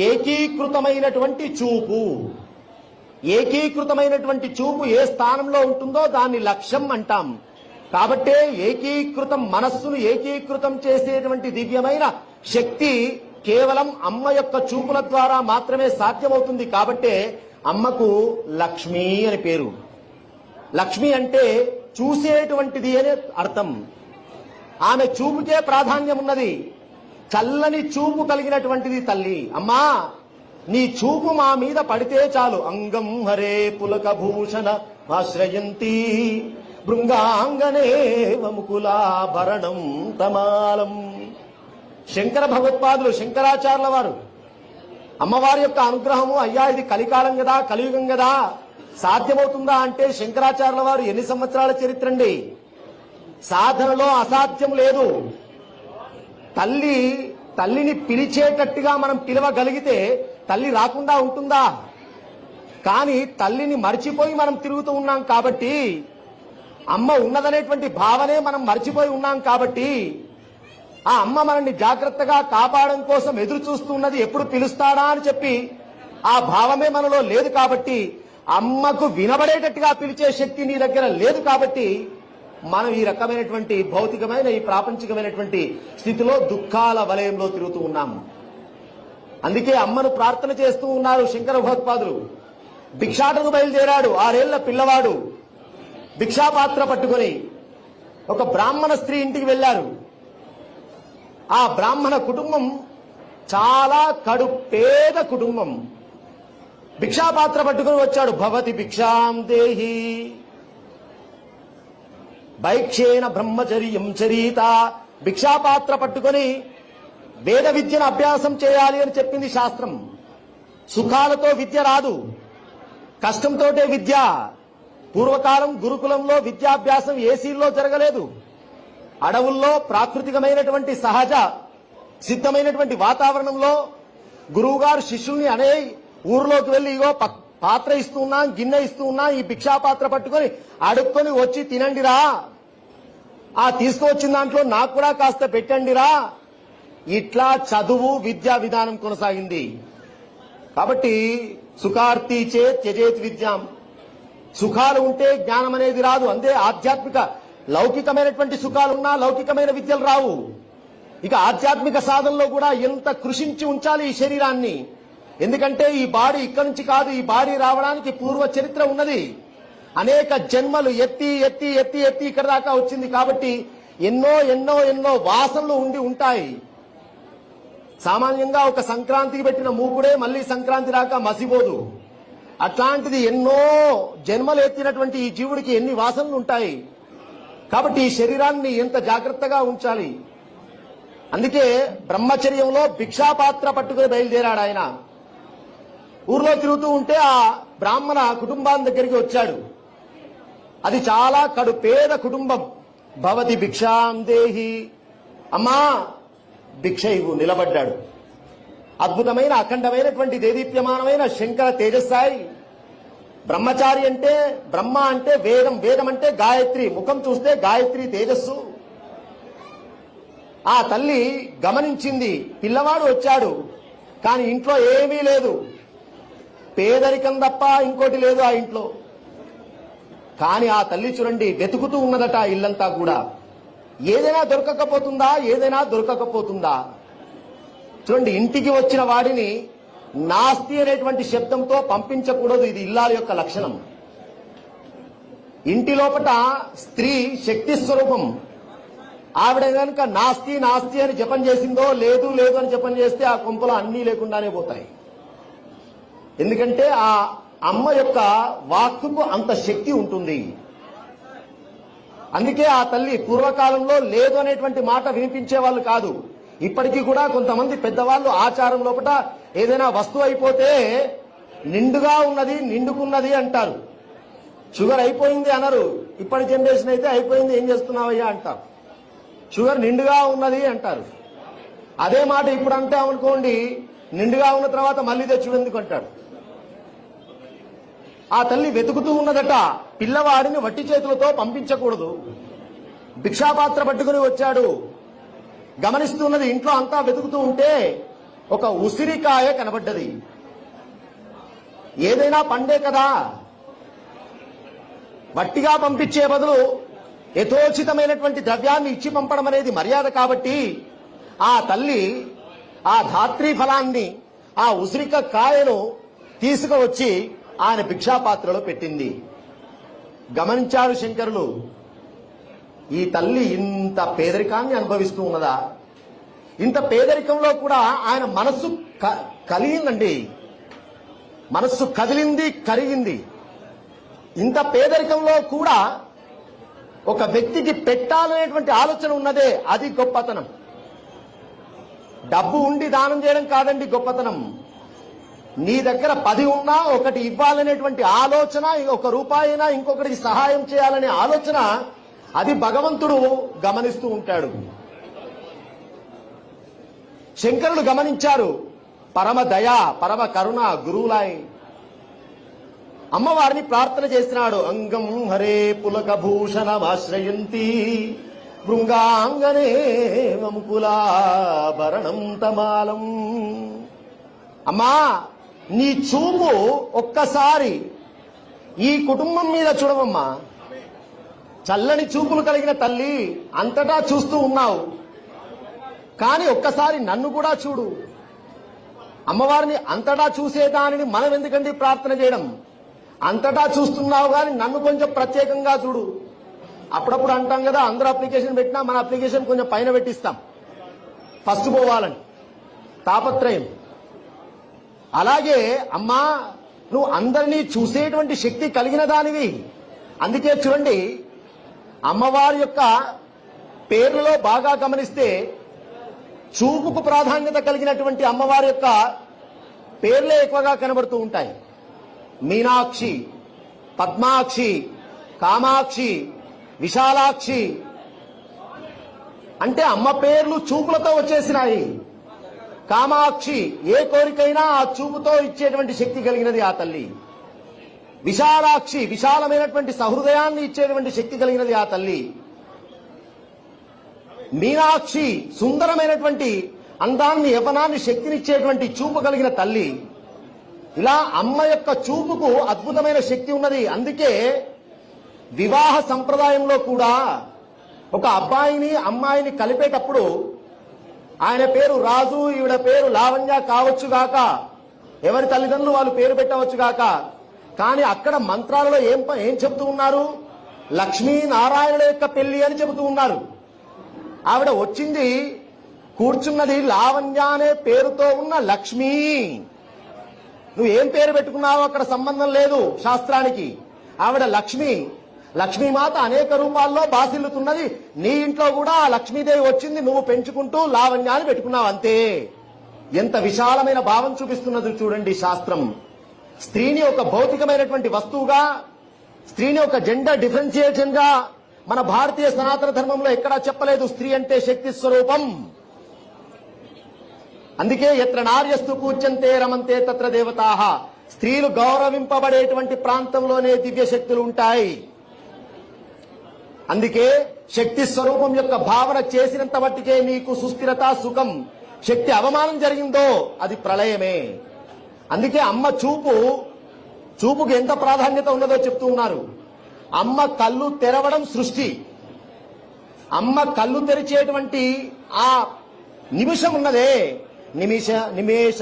ఏకీకృతమైనటువంటి చూపు. ఏకీకృతమైనటువంటి చూపు ఏ స్థానంలో ఉంటుందో దాన్ని లక్ష్యం అంటాం. కాబట్టే ఏకీకృతం, మనస్సును ఏకీకృతం చేసేటువంటి దివ్యమైన శక్తి కేవలం అమ్మ యొక్క చూపుల ద్వారా మాత్రమే సాధ్యమవుతుంది. కాబట్టే అమ్మకు లక్ష్మి అని పేరు. లక్ష్మి అంటే చూసేటువంటిది అనే అర్థం. ఆమె చూపుకే ప్రాధాన్యం ఉన్నది. చల్లని చూపు కలిగినటువంటిది తల్లి. అమ్మా, నీ చూపు మా మీద పడితే చాలు. అంగం హరే పులక భూషణ ఆశ్రయంతి బృంగాంగనే వముకులాభరణం తమాలం. శంకర భగవత్పాదులు, శంకరాచార్యుల వారు అమ్మవారి యొక్క అనుగ్రహము, అయ్యా ఇది కలికాలం కదా, కలియుగం కదా, సాధ్యమవుతుందా అంటే శంకరాచార్యుల వారు ఎన్ని సంవత్సరాల చరిత్ర అండి. సాధనలో అసాధ్యం లేదు. తల్లిని పిలిచేటట్టుగా మనం పిలవగలిగితే తల్లి రాకుండా ఉంటుందా? కానీ తల్లిని మర్చిపోయి మనం తిరుగుతూ ఉన్నాం కాబట్టి, అమ్మ ఉన్నదనేటువంటి భావనే మనం మర్చిపోయి ఉన్నాం కాబట్టి, ఆ అమ్మ మనల్ని జాగ్రత్తగా కాపాడడం కోసం ఎదురు చూస్తున్నది, ఎప్పుడు పిలుస్తాడా అని చెప్పి. ఆ భావమే మనలో లేదు కాబట్టి, అమ్మకు వినబడేటట్టుగా పిలిచే శక్తి నీ దగ్గర లేదు కాబట్టి మనం ఈ రకమైనటువంటి భౌతికమైన, ఈ ప్రాపంచికమైనటువంటి స్థితిలో దుఃఖాల వలయంలో తిరుగుతూ ఉన్నాము. అందుకే అమ్మను ప్రార్థన చేస్తూ ఉన్నారు శంకర భగవత్పాదులు. భిక్షాటకు బయలుదేరాడు 6 ఏళ్ల పిల్లవాడు. భిక్షాపాత్ర పట్టుకొని ఒక బ్రాహ్మణ స్త్రీ ఇంటికి వెళ్లారు. ఆ బ్రాహ్మణ కుటుంబం చాలా కడు పేద కుటుంబం. భిక్షాపాత్ర పట్టుకొని వచ్చాడు. భవతి భిక్షాం దేహి భైక్షేణ బ్రహ్మచర్యం చరీత. భిక్షాపాత్ర పట్టుకొని వేద విద్యను అభ్యాసం చేయాలి అని చెప్పింది శాస్త్రం. సుఖాలతో విద్య రాదు, కష్టంతోటే విద్య. పూర్వకాలం గురుకులంలో విద్యాభ్యాసం ఏసీల్లో జరగలేదు. అడవుల్లో ప్రాకృతికమైనటువంటి సహజ సిద్ధమైనటువంటి వాతావరణంలో గురువుగారు శిష్యుల్ని అనే ఊర్లోకి వెళ్లి, ఇగో పాత్ర ఇస్తూ ఉన్నా, గిన్నె ఇస్తూ ఉన్నా, ఈ భిక్షాపాత్ర పట్టుకొని అడుక్కొని వచ్చి తినండిరా, ఆ తీసుకువచ్చిన దాంట్లో నాకు కూడా కాస్త పెట్టండిరా, ఇట్లా చదువు విద్యా విధానం కొనసాగింది. కాబట్టి సుఖార్తి చే త్యజేత్ విద్యాం. సుఖాలు ఉంటే జ్ఞానం అనేది రాదు. అంతే ఆధ్యాత్మిక లౌకికమైనటువంటి సుఖాలున్నా లౌకికమైన విద్యలు రావు. ఇక ఆధ్యాత్మిక సాధనలో కూడా ఎంత కృషించి ఉంచాలి ఈ శరీరాన్ని. ఎందుకంటే ఈ బాడీ ఇక్కడి నుంచి కాదు, ఈ బాడీ రావడానికి పూర్వ చరిత్ర ఉన్నది. అనేక జన్మలు ఎత్తి ఎత్తి ఎత్తి ఎత్తి ఇక్కడ దాకా వచ్చింది. కాబట్టి ఎన్నో ఎన్నో ఎన్నో వాసనలు ఉండి ఉంటాయి. సామాన్యంగా ఒక సంక్రాంతికి పెట్టిన మూకుడే మళ్లీ సంక్రాంతి దాకా మసిపోదు. అట్లాంటిది ఎన్నో జన్మలు ఎత్తినటువంటి ఈ జీవుడికి ఎన్ని వాసనలు ఉంటాయి. కాబట్టి ఈ శరీరాన్ని ఎంత జాగ్రత్తగా ఉంచాలి. అందుకే బ్రహ్మచర్యంలో భిక్షాపాత్ర పట్టుకుని బయలుదేరాడు ఆయన. ఊర్లో తిరుగుతూ ఉంటే ఆ బ్రాహ్మణ కుటుంబాన్ని దగ్గరికి వచ్చాడు. అది చాలా కడు పేద కుటుంబం. భవతి భిక్షాం దేహి, అమ్మా భిక్ష ఇవ్వు. నిలబడ్డాడు. అద్భుతమైన అఖండమైనటువంటి దేదీప్యమానమైన శంకర తేజస్సాయి. బ్రహ్మచారి అంటే, బ్రహ్మ అంటే వేదం, వేదం అంటే గాయత్రి, ముఖం చూస్తే గాయత్రి తేజస్సు. ఆ తల్లి గమనించింది, పిల్లవాడు వచ్చాడు కానీ ఇంట్లో ఏమీ లేదు, పేదరికం తప్ప ఇంకోటి లేదు ఆ ఇంట్లో. కానీ ఆ తల్లి చూడండి వెతుకుతూ ఉన్నదట ఇల్లంతా కూడా. ఏదైనా దొరకకపోతుందా, ఏదైనా దొరకకపోతుందా. చూడండి, ఇంటికి వచ్చిన వాడిని నాస్తి అనేటువంటి శబ్దంతో పంపించకూడదు. ఇది ఇల్లాల యొక్క లక్షణం. ఇంటి లోపట స్త్రీ శక్తి స్వరూపం. ఆవిడ కనుక నాస్తి నాస్తి అని జపం చేసిందో, లేదు లేదు అని జపం చేస్తే ఆ కొంపలు అన్నీ లేకుండానే పోతాయి. ఎందుకంటే ఆ అమ్మ యొక్క వాక్కుకు అంత శక్తి ఉంటుంది. అందుకే ఆ తల్లి పూర్వకాలంలో లేదు అనేటువంటి మాట వినిపించే వాళ్ళు కాదు. ఇప్పటికీ కూడా కొంతమంది పెద్దవాళ్ళు ఆచారం లోపల ఏదైనా వస్తువు అయిపోతే నిండుగా ఉన్నది, నిండుకున్నది అంటారు. షుగర్ అయిపోయింది అనరు. ఇప్పటి జనరేషన్ అయితే అయిపోయింది ఏం చేస్తున్నావయ్యా అంటారు. షుగర్ నిండుగా ఉన్నది అంటారు. అదే మాట ఇప్పుడు అంటామనుకోండి, నిండుగా ఉన్న తర్వాత మళ్ళీ తెచ్చి ఎందుకు అంటాడు. ఆ తల్లి వెతుకుతూ ఉన్నదట. పిల్లవాడిని వట్టి చేతులతో పంపించకూడదు. భిక్షాపాత్ర పట్టుకుని వచ్చాడు. గమనిస్తున్నది, ఇంట్లో అంతా వెతుకుతూ ఉంటే ఒక ఉసిరికాయ కనబడ్డది. ఏదైనా పండే కదా. వట్టిగా పంపించే బదులు యథోచితమైనటువంటి ద్రవ్యాన్ని ఇచ్చి పంపడం అనేది మర్యాద. కాబట్టి ఆ తల్లి ఆ ధాత్రీ ఫలాన్ని, ఆ ఉసిరిక కాయను తీసుకువచ్చి ఆయన భిక్షాపాత్రలో పెట్టింది. గమనించారు శంకరులు, ఈ తల్లి ఇంత పేదరికాన్ని అనుభవిస్తూ ఉన్నదా? ఇంత పేదరికంలో కూడా ఆయన మనస్సు కలిగిందండి, మనస్సు కదిలింది, కరిగింది. ఇంత పేదరికంలో కూడా ఒక వ్యక్తికి పెట్టాలనేటువంటి ఆలోచన ఉన్నదే, అది గొప్పతనం. డబ్బు ఉండి దానం చేయడం కాదండి గొప్పతనం. నీ దగ్గర 10 ఉన్నా ఒకటి ఇవ్వాలనేటువంటి ఆలోచన, ఒక రూపాయినా ఇంకొకరికి సహాయం చేయాలనే ఆలోచన, అది భగవంతుడు గమనిస్తూ ఉంటాడు. శంకరులు గమనించారు. పరమ దయ, పరమ కరుణ గురువులాయి అమ్మవారిని ప్రార్థన చేసినాడు. అంగం హరే పులక భూషణమాశ్రయంతి భృంగాంగనే వంకులాభరణం తమాలం. అమ్మా, నీ చూపు ఒక్కసారి ఈ కుటుంబం మీద చూడవమ్మా. చల్లని చూపులు కలిగిన తల్లి, అంతటా చూస్తూ ఉన్నావు, కానీ ఒక్కసారి నన్ను కూడా చూడు. అమ్మవారిని అంతటా చూసేదానిని మనం ఎందుకండి ప్రార్థన చేయడం? అంతటా చూస్తున్నావు కానీ నన్ను కొంచెం ప్రత్యేకంగా చూడు. అప్పుడప్పుడు అంటాం కదా, అందరూ అప్లికేషన్ పెట్టినా మన అప్లికేషన్ కొంచెం పైన పెట్టిస్తాం, ఫస్ట్ పోవాలని తాపత్రయం. అలాగే అమ్మా, నువ్వు అందరినీ చూసేటువంటి శక్తి కలిగిన దానివి. అందుకే చూడండి, అమ్మవారి యొక్క పేర్లలో బాగా గమనిస్తే చూపుకు ప్రాధాన్యత కలిగినటువంటి అమ్మవారి యొక్క పేర్లే ఎక్కువగా కనబడుతూ ఉంటాయి. మీనాక్షి, పద్మాక్షి, కామాక్షి, విశాలాక్షి అంటే అమ్మ పేర్లు చూపులతో వచ్చేసినాయి. కామాక్షి, ఏ కోరికైనా ఆ చూపుతో ఇచ్చేటువంటి శక్తి కలిగినది ఆ తల్లి. విశాలాక్షి, విశాలమైనటువంటి సహృదయాన్ని ఇచ్చేటువంటి శక్తి కలిగినది ఆ తల్లి. మీనాక్షి, సుందరమైనటువంటి అందాన్ని, యవ్వనాన్ని, శక్తినిచ్చేటువంటి చూపు కలిగిన తల్లి. ఇలా అమ్మ యొక్క చూపుకు అద్భుతమైన శక్తి ఉన్నది. అందుకే వివాహ సంప్రదాయంలో కూడా ఒక అబ్బాయిని అమ్మాయిని కలిపేటప్పుడు ఆయన పేరు రాజు, ఈవిడ పేరు లావణ్య కావచ్చుగాక, ఎవరి తల్లిదండ్రులు వాళ్ళు పేరు పెట్టవచ్చుగాక, కానీ అక్కడ మంత్రాలలో ఏం చెబుతూ ఉన్నారు? లక్ష్మీనారాయణుల యొక్క పెళ్లి అని చెబుతూ ఉన్నారు. ఆవిడ వచ్చింది, కూర్చున్నది లావణ్య అనే పేరుతో ఉన్న లక్ష్మి. నువ్వేం పేరు పెట్టుకున్నావో అక్కడ సంబంధం లేదు శాస్త్రానికి. ఆవిడ లక్ష్మి, లక్ష్మీమాత అనేక రూపాల్లో బాసిల్లుతున్నది. నీ ఇంట్లో కూడా లక్ష్మీదేవి వచ్చింది, నువ్వు పెంచుకుంటూ లావణ్యాన్ని పెట్టుకున్నావు అంతే. ఎంత విశాలమైన భావం చూపిస్తున్నది చూడండి శాస్త్రం. స్త్రీని ఒక భౌతికమైనటువంటి వస్తువుగా, స్త్రీని ఒక జెండర్ డిఫరెన్షియేషన్ గా మన భారతీయ సనాతన ధర్మంలో ఎక్కడా చెప్పలేదు. స్త్రీ అంటే శక్తి స్వరూపం. అందుకే ఎత్ర నార్యస్తు పూజ్యంతే రమంతే తత్ర దేవతాః. స్త్రీలు గౌరవింపబడేటువంటి ప్రాంతంలోనే దివ్య శక్తులు ఉంటాయి. అందుకే శక్తి స్వరూపం యొక్క భావన చేసినంత మట్టికే నీకు సుస్థిరత, సుఖం. శక్తి అవమానం జరిగిందో అది ప్రళయమే. అందుకే అమ్మ చూపుకి ఎంత ప్రాధాన్యత ఉన్నదో చెప్తూ ఉన్నారు. అమ్మ కళ్ళు తెరవడం సృష్టి. అమ్మ కళ్ళు తెరిచేటువంటి ఆ నిమిషం ఉన్నదే, నిమేష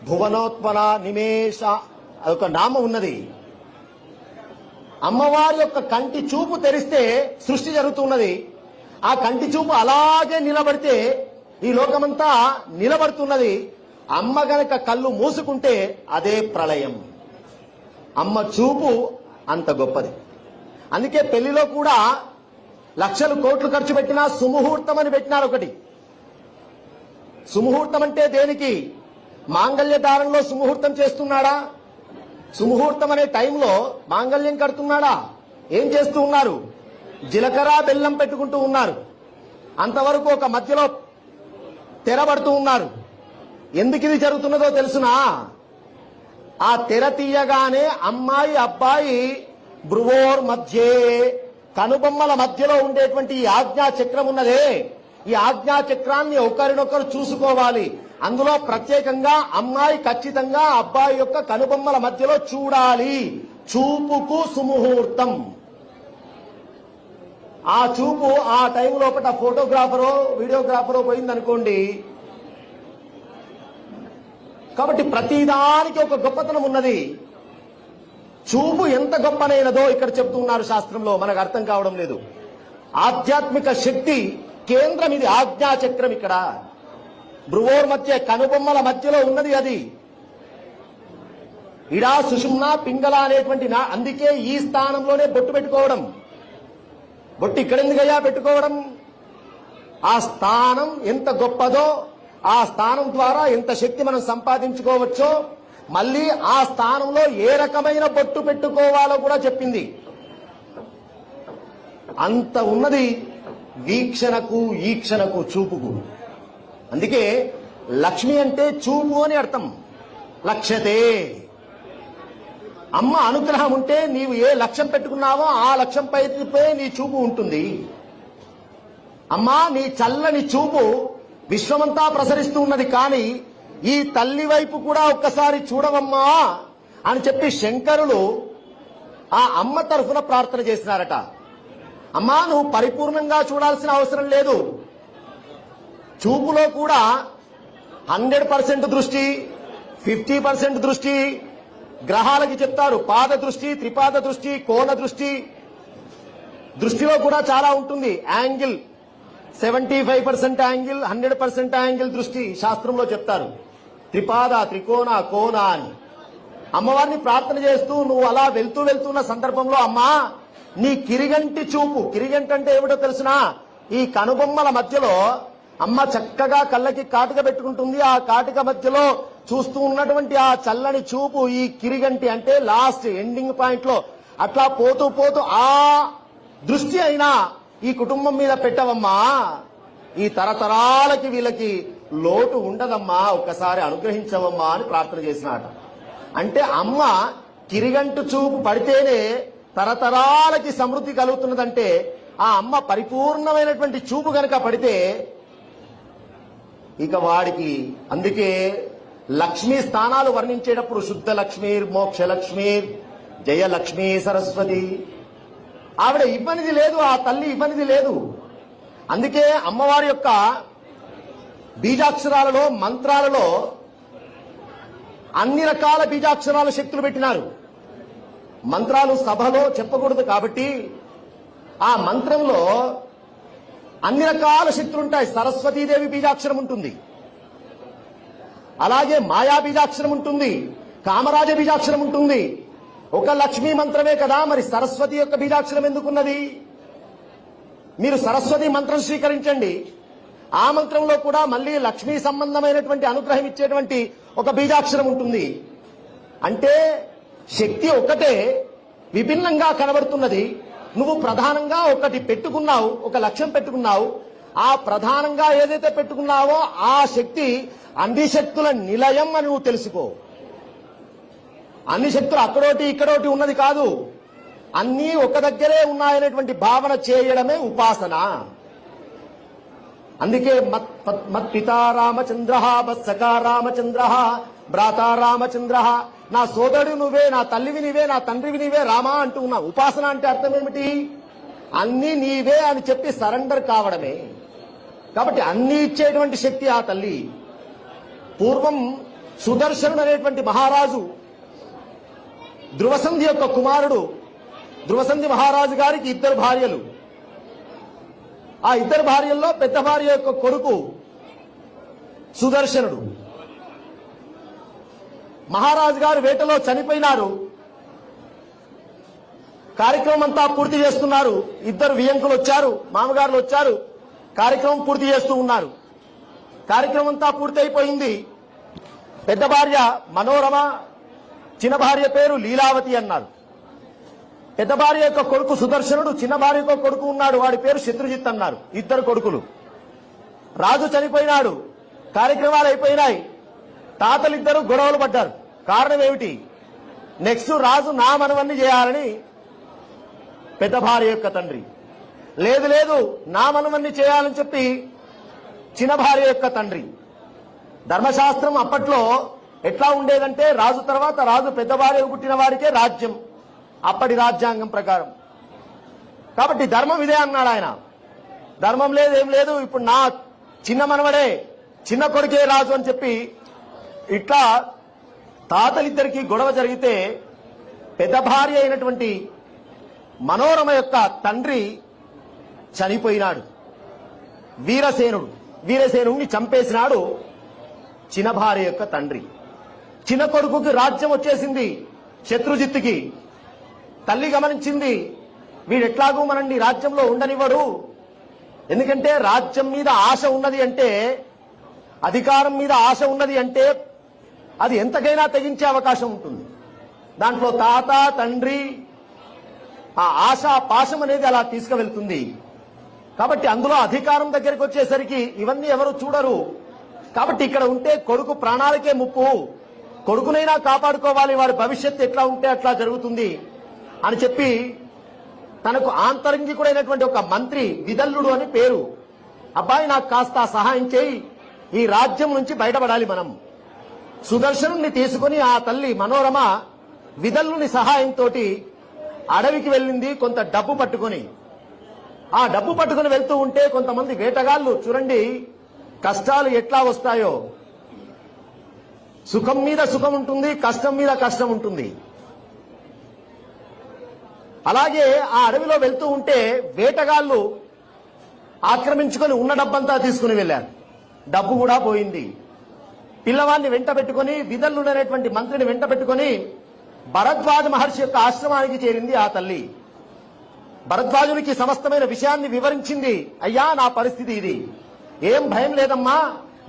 భువనోత్పల నిమేష, అదొక నామం ఉన్నది. అమ్మవారి యొక్క కంటి చూపు తెరిస్తే సృష్టి జరుగుతున్నది. ఆ కంటి చూపు అలాగే నిలబడితే ఈ లోకమంతా నిలబడుతున్నది. అమ్మ గనక కళ్ళు మూసుకుంటే అదే ప్రళయం. అమ్మ చూపు అంత గొప్పది. అందుకే పెళ్లిలో కూడా లక్షలు కోట్లు ఖర్చు పెట్టినా సుముహూర్తం అని పెట్టినారు ఒకటి. సుముహూర్తం అంటే దేనికి? మాంగళ్య దారంలో సుముహూర్తం చేస్తున్నాడా? సుముహూర్తం అనే టైంలో మాంగళ్యం కడుతున్నాడా? ఏం చేస్తూ ఉన్నారు? జీలకర్ర బెల్లం పెట్టుకుంటూ ఉన్నారు. అంతవరకు ఒక మధ్యలో తెరబడుతూ ఉన్నారు. ఎందుకు ఇది జరుగుతున్నదో తెలుసునా? ఆ తెర తీయగానే అమ్మాయి అబ్బాయి భ్రువోర్ మధ్యే, కనుబొమ్మల మధ్యలో ఉండేటువంటి ఈ ఆజ్ఞా చక్రం ఉన్నదే, ఈ ఆజ్ఞా చక్రాన్ని ఒకరినొకరు చూసుకోవాలి. అందులో ప్రత్యేకంగా అమ్మాయి ఖచ్చితంగా అబ్బాయి యొక్క కనుబొమ్మల మధ్యలో చూడాలి. చూపుకు సుముహూర్తం. ఆ చూపు ఆ టైం లోపల ఫోటోగ్రాఫరో వీడియోగ్రాఫరో పోయిందనుకోండి. కాబట్టి ప్రతిదానికి ఒక గొప్పతనం ఉన్నది. చూపు ఎంత గొప్పనైనదో ఇక్కడ చెప్తున్నారు శాస్త్రంలో, మనకు అర్థం కావడం లేదు. ఆధ్యాత్మిక శక్తి కేంద్రం ఇది, ఆజ్ఞాచక్రం. ఇక్కడ భ్రువోర్ మధ్య కనుబొమ్మల మధ్యలో ఉన్నది అది. ఇడా సుషుమ్న పింగళ అనేటువంటి అందుకే ఈ స్థానంలోనే బొట్టు పెట్టుకోవడం. బొట్టు ఇక్కడెందుకయ్యా పెట్టుకోవడం? ఆ స్థానం ఎంత గొప్పదో, ఆ స్థానం ద్వారా ఎంత శక్తి మనం సంపాదించుకోవచ్చో, మళ్ళీ ఆ స్థానంలో ఏ రకమైన బొట్టు పెట్టుకోవాలో కూడా చెప్పింది. అంత ఉన్నది వీక్షణకు, ఈక్షణకు, చూపుకు. అందుకే లక్ష్మి అంటే చూపు అని అర్థం. లక్ష్యతే. అమ్మ అనుగ్రహం ఉంటే నీవు ఏ లక్ష్యం పెట్టుకున్నావో ఆ లక్ష్యం పైపే నీ చూపు ఉంటుంది. అమ్మా, నీ చల్లని చూపు విశ్వమంతా ప్రసరిస్తూ ఉన్నది, కానీ ఈ తల్లి వైపు కూడా ఒక్కసారి చూడవమ్మా అని చెప్పి శంకరులు ఆ అమ్మ తరఫున ప్రార్థన చేసినారట. అమ్మా, నువ్వు పరిపూర్ణంగా చూడాల్సిన అవసరం లేదు. చూపులో కూడా 100% దృష్టి, 50% దృష్టి, గ్రహాలకి చెప్తారు పాద దృష్టి, త్రిపాద దృష్టి, కోణ దృష్టి. దృష్టిలో కూడా చాలా ఉంటుంది. యాంగిల్ 75% యాంగిల్, 100% యాంగిల్ దృష్టి శాస్త్రంలో చెప్తారు. త్రిపాద, త్రికోణ, కోణ అని. అమ్మవారిని ప్రార్థన చేస్తూ నువ్వు అలా వెళ్తున్న సందర్భంలో అమ్మా, నీ కిరిగంటి చూపు, కిరిగంటి అంటే ఏమిటో తెలుసునా? ఈ కనుబొమ్మల మధ్యలో అమ్మ చక్కగా కళ్ళకి కాటుక పెట్టుకుంటుంది. ఆ కాటుక మధ్యలో చూస్తూ ఉన్నటువంటి ఆ చల్లని చూపు, ఈ కిరిగంటి అంటే లాస్ట్ ఎండింగ్ పాయింట్ లో అట్లా పోతూ ఆ దృష్టి అయినా ఈ కుటుంబం మీద పెట్టవమ్మా. ఈ తరతరాలకి వీళ్ళకి లోటు ఉండదమ్మా, ఒక్కసారి అనుగ్రహించవమ్మా అని ప్రార్థన చేసినాట. అంటే అమ్మ కిరిగంటు చూపు పడితేనే తరతరాలకి సమృద్ధి కలుగుతున్నదంటే ఆ అమ్మ పరిపూర్ణమైనటువంటి చూపు గనక పడితే ఇక వాడికి. అందుకే లక్ష్మీ స్థానాలు వర్ణించేటప్పుడు శుద్ధ లక్ష్మీర్, మోక్ష లక్ష్మీర్, జయలక్ష్మీ సరస్వతి. ఆవిడ ఇవ్వనిది లేదు, ఆ తల్లి ఇవ్వనిది లేదు. అందుకే అమ్మవారి యొక్క బీజాక్షరాలలో, మంత్రాలలో అన్ని రకాల బీజాక్షరాల శక్తులు పెట్టినారు. మంత్రాలు సభలో చెప్పకూడదు కాబట్టి ఆ మంత్రంలో అన్ని రకాల శక్తులు ఉంటాయి. సరస్వతీదేవి బీజాక్షరం ఉంటుంది, అలాగే మాయా బీజాక్షరం ఉంటుంది, కామరాజ బీజాక్షరం ఉంటుంది. ఒక లక్ష్మీ మంత్రమే కదా, మరి సరస్వతి యొక్క బీజాక్షరం ఎందుకున్నది? మీరు సరస్వతి మంత్రం స్వీకరించండి. ఆ మంత్రంలో కూడా మళ్ళీ లక్ష్మీ సంబంధమైనటువంటి అనుగ్రహం ఇచ్చేటువంటి ఒక బీజాక్షరం ఉంటుంది. అంటే శక్తి ఒకటే, విభిన్నంగా కనబడుతున్నది. నువ్వు ప్రధానంగా ఒకటి పెట్టుకున్నావు, ఒక లక్ష్యం పెట్టుకున్నావు. ఆ ప్రధానంగా ఏదైతే పెట్టుకున్నావో ఆ శక్తి అన్ని శక్తుల నిలయం అని నువ్వు తెలుసుకో. అన్ని శక్తులు అక్కడోటి ఇక్కడోటి ఉన్నది కాదు, అన్నీ ఒక దగ్గరే ఉన్నాయనేటువంటి భావన చేయడమే ఉపాసన. అందుకే మత్ పితా రామచంద్ర, మత్సకా రామచంద్ర, భ్రాతా రామచంద్ర. నా సోదరుడు నువ్వే, నా తల్లివి నీవే, నా తండ్రివి నీవే రామా అంటూ ఉన్నా. ఉపాసన అంటే అర్థం ఏమిటి? అన్ని నీవే అని చెప్పి సరెండర్ కావడమే. కాబట్టి అన్ని ఇచ్చేటువంటి శక్తి ఆ తల్లి. పూర్వం సుదర్శనుడు అనేటువంటి మహారాజు ధ్రువసంధి యొక్క కుమారుడు. ధ్రువసంధి మహారాజు గారికి 2 భార్యలు. ఆ 2 భార్యల్లో పెద్ద భార్య యొక్క కొడుకు సుదర్శనుడు. మహారాజు గారు వేటలో చనిపోయినారు. కార్యక్రమం అంతా పూర్తి చేస్తున్నారు. 2 వియంకులు వచ్చారు, మామగారులు వచ్చారు, కార్యక్రమం పూర్తి చేస్తూ ఉన్నారు. కార్యక్రమం అంతా పూర్తి అయిపోయింది. పెద్ద భార్య మనోరమ, చిన్న భార్య పేరు లీలావతి అన్నారు. పెద్ద భార్య యొక్క కొడుకు సుదర్శనుడు, చిన్న భార్య యొక్క కొడుకు ఉన్నాడు, వాడి పేరు శత్రుజిత్ అన్నారు. 2 కొడుకులు. రాజు చనిపోయినాడు, కార్యక్రమాలు అయిపోయినాయి. తాతలిద్దరూ గొడవలు పడ్డారు. కారణం ఏమిటి? నెక్స్ట్ రాజు నా మనవన్ని చేయాలని పెద్ద భార్య యొక్క తండ్రి. లేదు నా మనవన్ని చేయాలని చెప్పి చిన్న భార్య యొక్క తండ్రి. ధర్మశాస్త్రం అప్పట్లో ఎట్లా ఉండేదంటే రాజు తర్వాత రాజు పెద్ద భార్య పుట్టిన వాడికే రాజ్యం, అప్పటి రాజ్యాంగం ప్రకారం. కాబట్టి ధర్మం ఇదే అన్నాడు ఆయన. ధర్మం లేదు ఏం లేదు, ఇప్పుడు నా చిన్న మనవడే చిన్న కొడుకే రాజు అని చెప్పి ఇట్లా తాతలిద్దరికి గొడవ జరిగితే పెద్ద భార్య అయినటువంటి మనోరమ యొక్క తండ్రి చనిపోయినాడు. వీరసేనుడిని చంపేసినాడు చిన్న భార్య యొక్క తండ్రి. చిన్న కొడుకుకి రాజ్యం వచ్చేసింది శత్రుజిత్తుకి. తల్లి గమనించింది, వీడెట్లాగూ మనల్ని రాజ్యంలో ఉండనివ్వడు. ఎందుకంటే రాజ్యం మీద ఆశ ఉన్నది అంటే, అధికారం మీద ఆశ ఉన్నది అంటే అది ఎంతకైనా తెగించే అవకాశం ఉంటుంది. దాంట్లో తాత తండ్రి ఆ ఆశ పాశం అనేది అలా తీసుకువెళ్తుంది. కాబట్టి అందులో అధికారం దగ్గరికి వచ్చేసరికి ఇవన్నీ ఎవరు చూడరు. కాబట్టి ఇక్కడ ఉంటే కొడుకు ప్రాణాలకే ముప్పు, కొడుకునైనా కాపాడుకోవాలి, వాడి భవిష్యత్తు ఎట్లా ఉంటే అట్లా జరుగుతుంది అని చెప్పి తనకు ఆంతరంగికుడైనటువంటి ఒక మంత్రి విదల్లుడు అని పేరు, అబ్బాయి నాకు కాస్త సహాయం చేయి, ఈ రాజ్యం నుంచి బయటపడాలి మనం. సుదర్శనుని తీసుకుని ఆ తల్లి మనోరమ విదల్లుని సహాయంతో అడవికి వెళ్ళింది కొంత డబ్బు పట్టుకొని. ఆ డబ్బు పట్టుకుని వెళ్తూ ఉంటే కొంతమంది వేటగాళ్లు, చూడండి కష్టాలు ఎట్లా వస్తాయో, సుఖం మీద సుఖం ఉంటుంది, కష్టం మీద కష్టం ఉంటుంది. అలాగే ఆ అడవిలో వెళ్తూ ఉంటే వేటగాళ్లు ఆక్రమించుకొని ఉన్న డబ్బంతా తీసుకుని వెళ్లారు. డబ్బు కూడా పోయింది. పిల్లవాడిని వెంట పెట్టుకుని విదల్లుడనేటువంటి మంత్రిని వెంట పెట్టుకుని భరద్వాజ మహర్షి యొక్క ఆశ్రమానికి చేరింది ఆ తల్లి. భరద్వాజునికి సమస్తమైన విషయాన్ని వివరించింది. అయ్యా నా పరిస్థితి ఇది, ఏం భయం లేదమ్మా,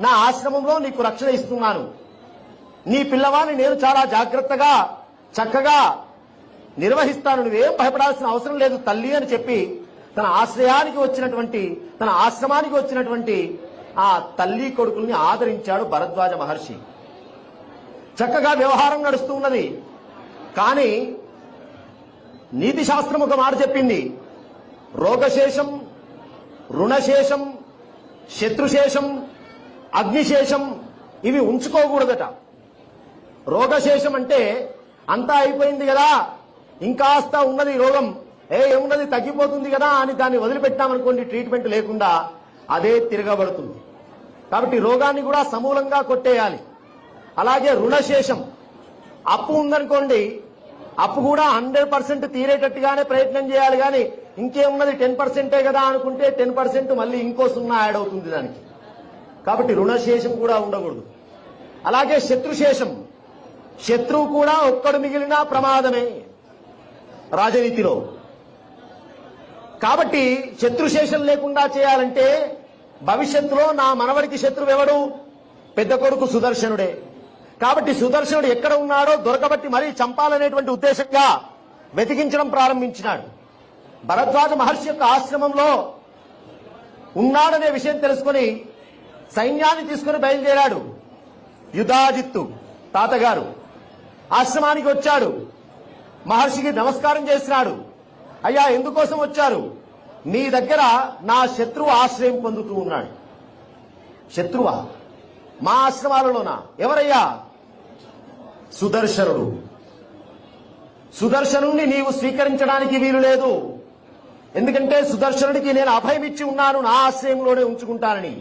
నా ఆశ్రమంలో నీకు రక్షణ ఇస్తున్నాను, నీ పిల్లవాడిని నేను చాలా జాగ్రత్తగా చక్కగా నిర్వహిస్తాను, నువ్వేం భయపడాల్సిన అవసరం లేదు తల్లి అని చెప్పి తన ఆశ్రమానికి వచ్చినటువంటి ఆ తల్లి కొడుకుల్ని ఆదరించాడు భరద్వాజ మహర్షి. చక్కగా వ్యవహారం నడుస్తూ ఉన్నది. కానీ నీతి శాస్త్రం ఒక మాట చెప్పింది, రోగశేషం, రుణశేషం, శత్రుశేషం, అగ్నిశేషం ఇవి ఉంచుకోకూడదట. రోగశేషం అంటే అంతా అయిపోయింది కదా, ఇంకాస్త ఉన్నది రోగం, ఏమున్నది తగ్గిపోతుంది కదా అని దాన్ని వదిలిపెట్టామనుకోండి, ట్రీట్మెంట్ లేకుండా అదే తిరగబడుతుంది. కాబట్టి రోగాన్ని కూడా సమూలంగా కొట్టేయాలి. అలాగే రుణశేషం, అప్పు ఉందనుకోండి, అప్పు కూడా 100% తీరేటట్టుగానే ప్రయత్నం చేయాలి. కానీ ఇంకేమున్నది 10%ఏ కదా అనుకుంటే 10% మళ్ళీ ఇంకో 0 యాడ్ అవుతుంది దానికి. కాబట్టి రుణశేషం కూడా ఉండకూడదు. అలాగే శత్రుశేషం, శత్రువు కూడా ఒక్కడు మిగిలినా ప్రమాదమే రాజనీతిలో. కాబట్టి శత్రుశేషం లేకుండా చేయాలంటే భవిష్యత్తులో నా మనవడికి శత్రువు ఎవడు? పెద్ద కొడుకు సుదర్శనుడే. కాబట్టి సుదర్శనుడు ఎక్కడ ఉన్నాడో దొరకబట్టి మరీ చంపాలనేటువంటి ఉద్దేశంగా వెతికించడం ప్రారంభించినాడు. భరద్వాజ మహర్షి యొక్క ఆశ్రమంలో ఉన్నాడనే విషయం తెలుసుకుని సైన్యాన్ని తీసుకుని బయలుదేరాడు. యుధాజిత్తు తాతగారు ఆశ్రమానికి వచ్చాడు. మహర్షికి నమస్కారం చేసినాడు. అయ్యా ఎందుకోసం వచ్చారు? మీ దగ్గర నా శత్రువు ఆశ్రయం పొందుతూ ఉన్నాడు. శత్రువా? మా ఆశ్రమాలలోనా? ఎవరయ్యా? సుదర్శనుడు. సుదర్శనుణ్ణి నీవు స్వీకరించడానికి వీలు లేదు. ఎందుకంటే సుదర్శనుడికి నేను అభయం ఇచ్చి ఉన్నాను, నా ఆశ్రయంలోనే ఉంచుకుంటానని.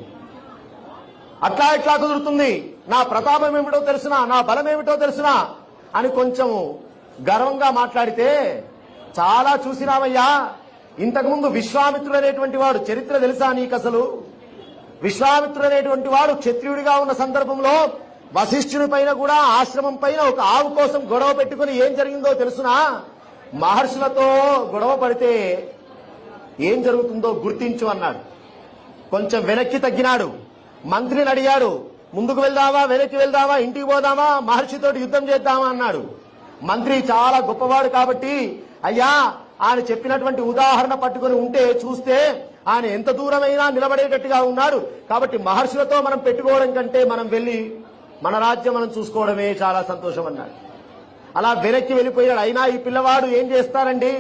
అట్లా ఎట్లా కుదురుతుంది? నా ప్రతాపం ఏమిటో తెలుసునా, నా బలం ఏమిటో తెలుసునా అని కొంచెం గర్వంగా మాట్లాడితే, చాలా చూసినామయ్యా, ఇంతకుముందు విశ్వామిత్రుడు అనేటువంటి వాడు చరిత్ర తెలుసా నీకు? అసలు విశ్వామిత్రుడు అనేటువంటి వాడు క్షత్రియుడిగా ఉన్న సందర్భంలో వశిష్ఠుని పైన కూడా ఆశ్రమం పైన ఒక ఆవు కోసం గొడవ పెట్టుకుని ఏం జరిగిందో తెలుసునా? మహర్షులతో గొడవ పడితే ఏం జరుగుతుందో గుర్తించు అన్నాడు. కొంచెం వెనక్కి తగ్గినాడు. మంత్రిని అడిగాడు, ముందుకు వెళ్దామా వెనక్కి వెళ్దామా, ఇంటికి పోదామా, మహర్షితోటి యుద్ధం చేద్దామా అన్నాడు. మంత్రి చాలా గొప్పవాడు కాబట్టి, అయ్యా ఆయన చెప్పినటువంటి ఉదాహరణ పట్టుకుని ఉంటే చూస్తే ఆయన ఎంత దూరమైనా నిలబడేటట్టుగా ఉన్నాడు. కాబట్టి మహర్షులతో మనం పెట్టుకోవడం కంటే మనం వెళ్లి మన రాజ్యం మనం చూసుకోవడమే చాలా సంతోషం అన్నాడు. అలా వెనక్కి వెళ్ళిపోయాడు. అయినా ఈ పిల్లవాడు ఏం చేస్తారండి,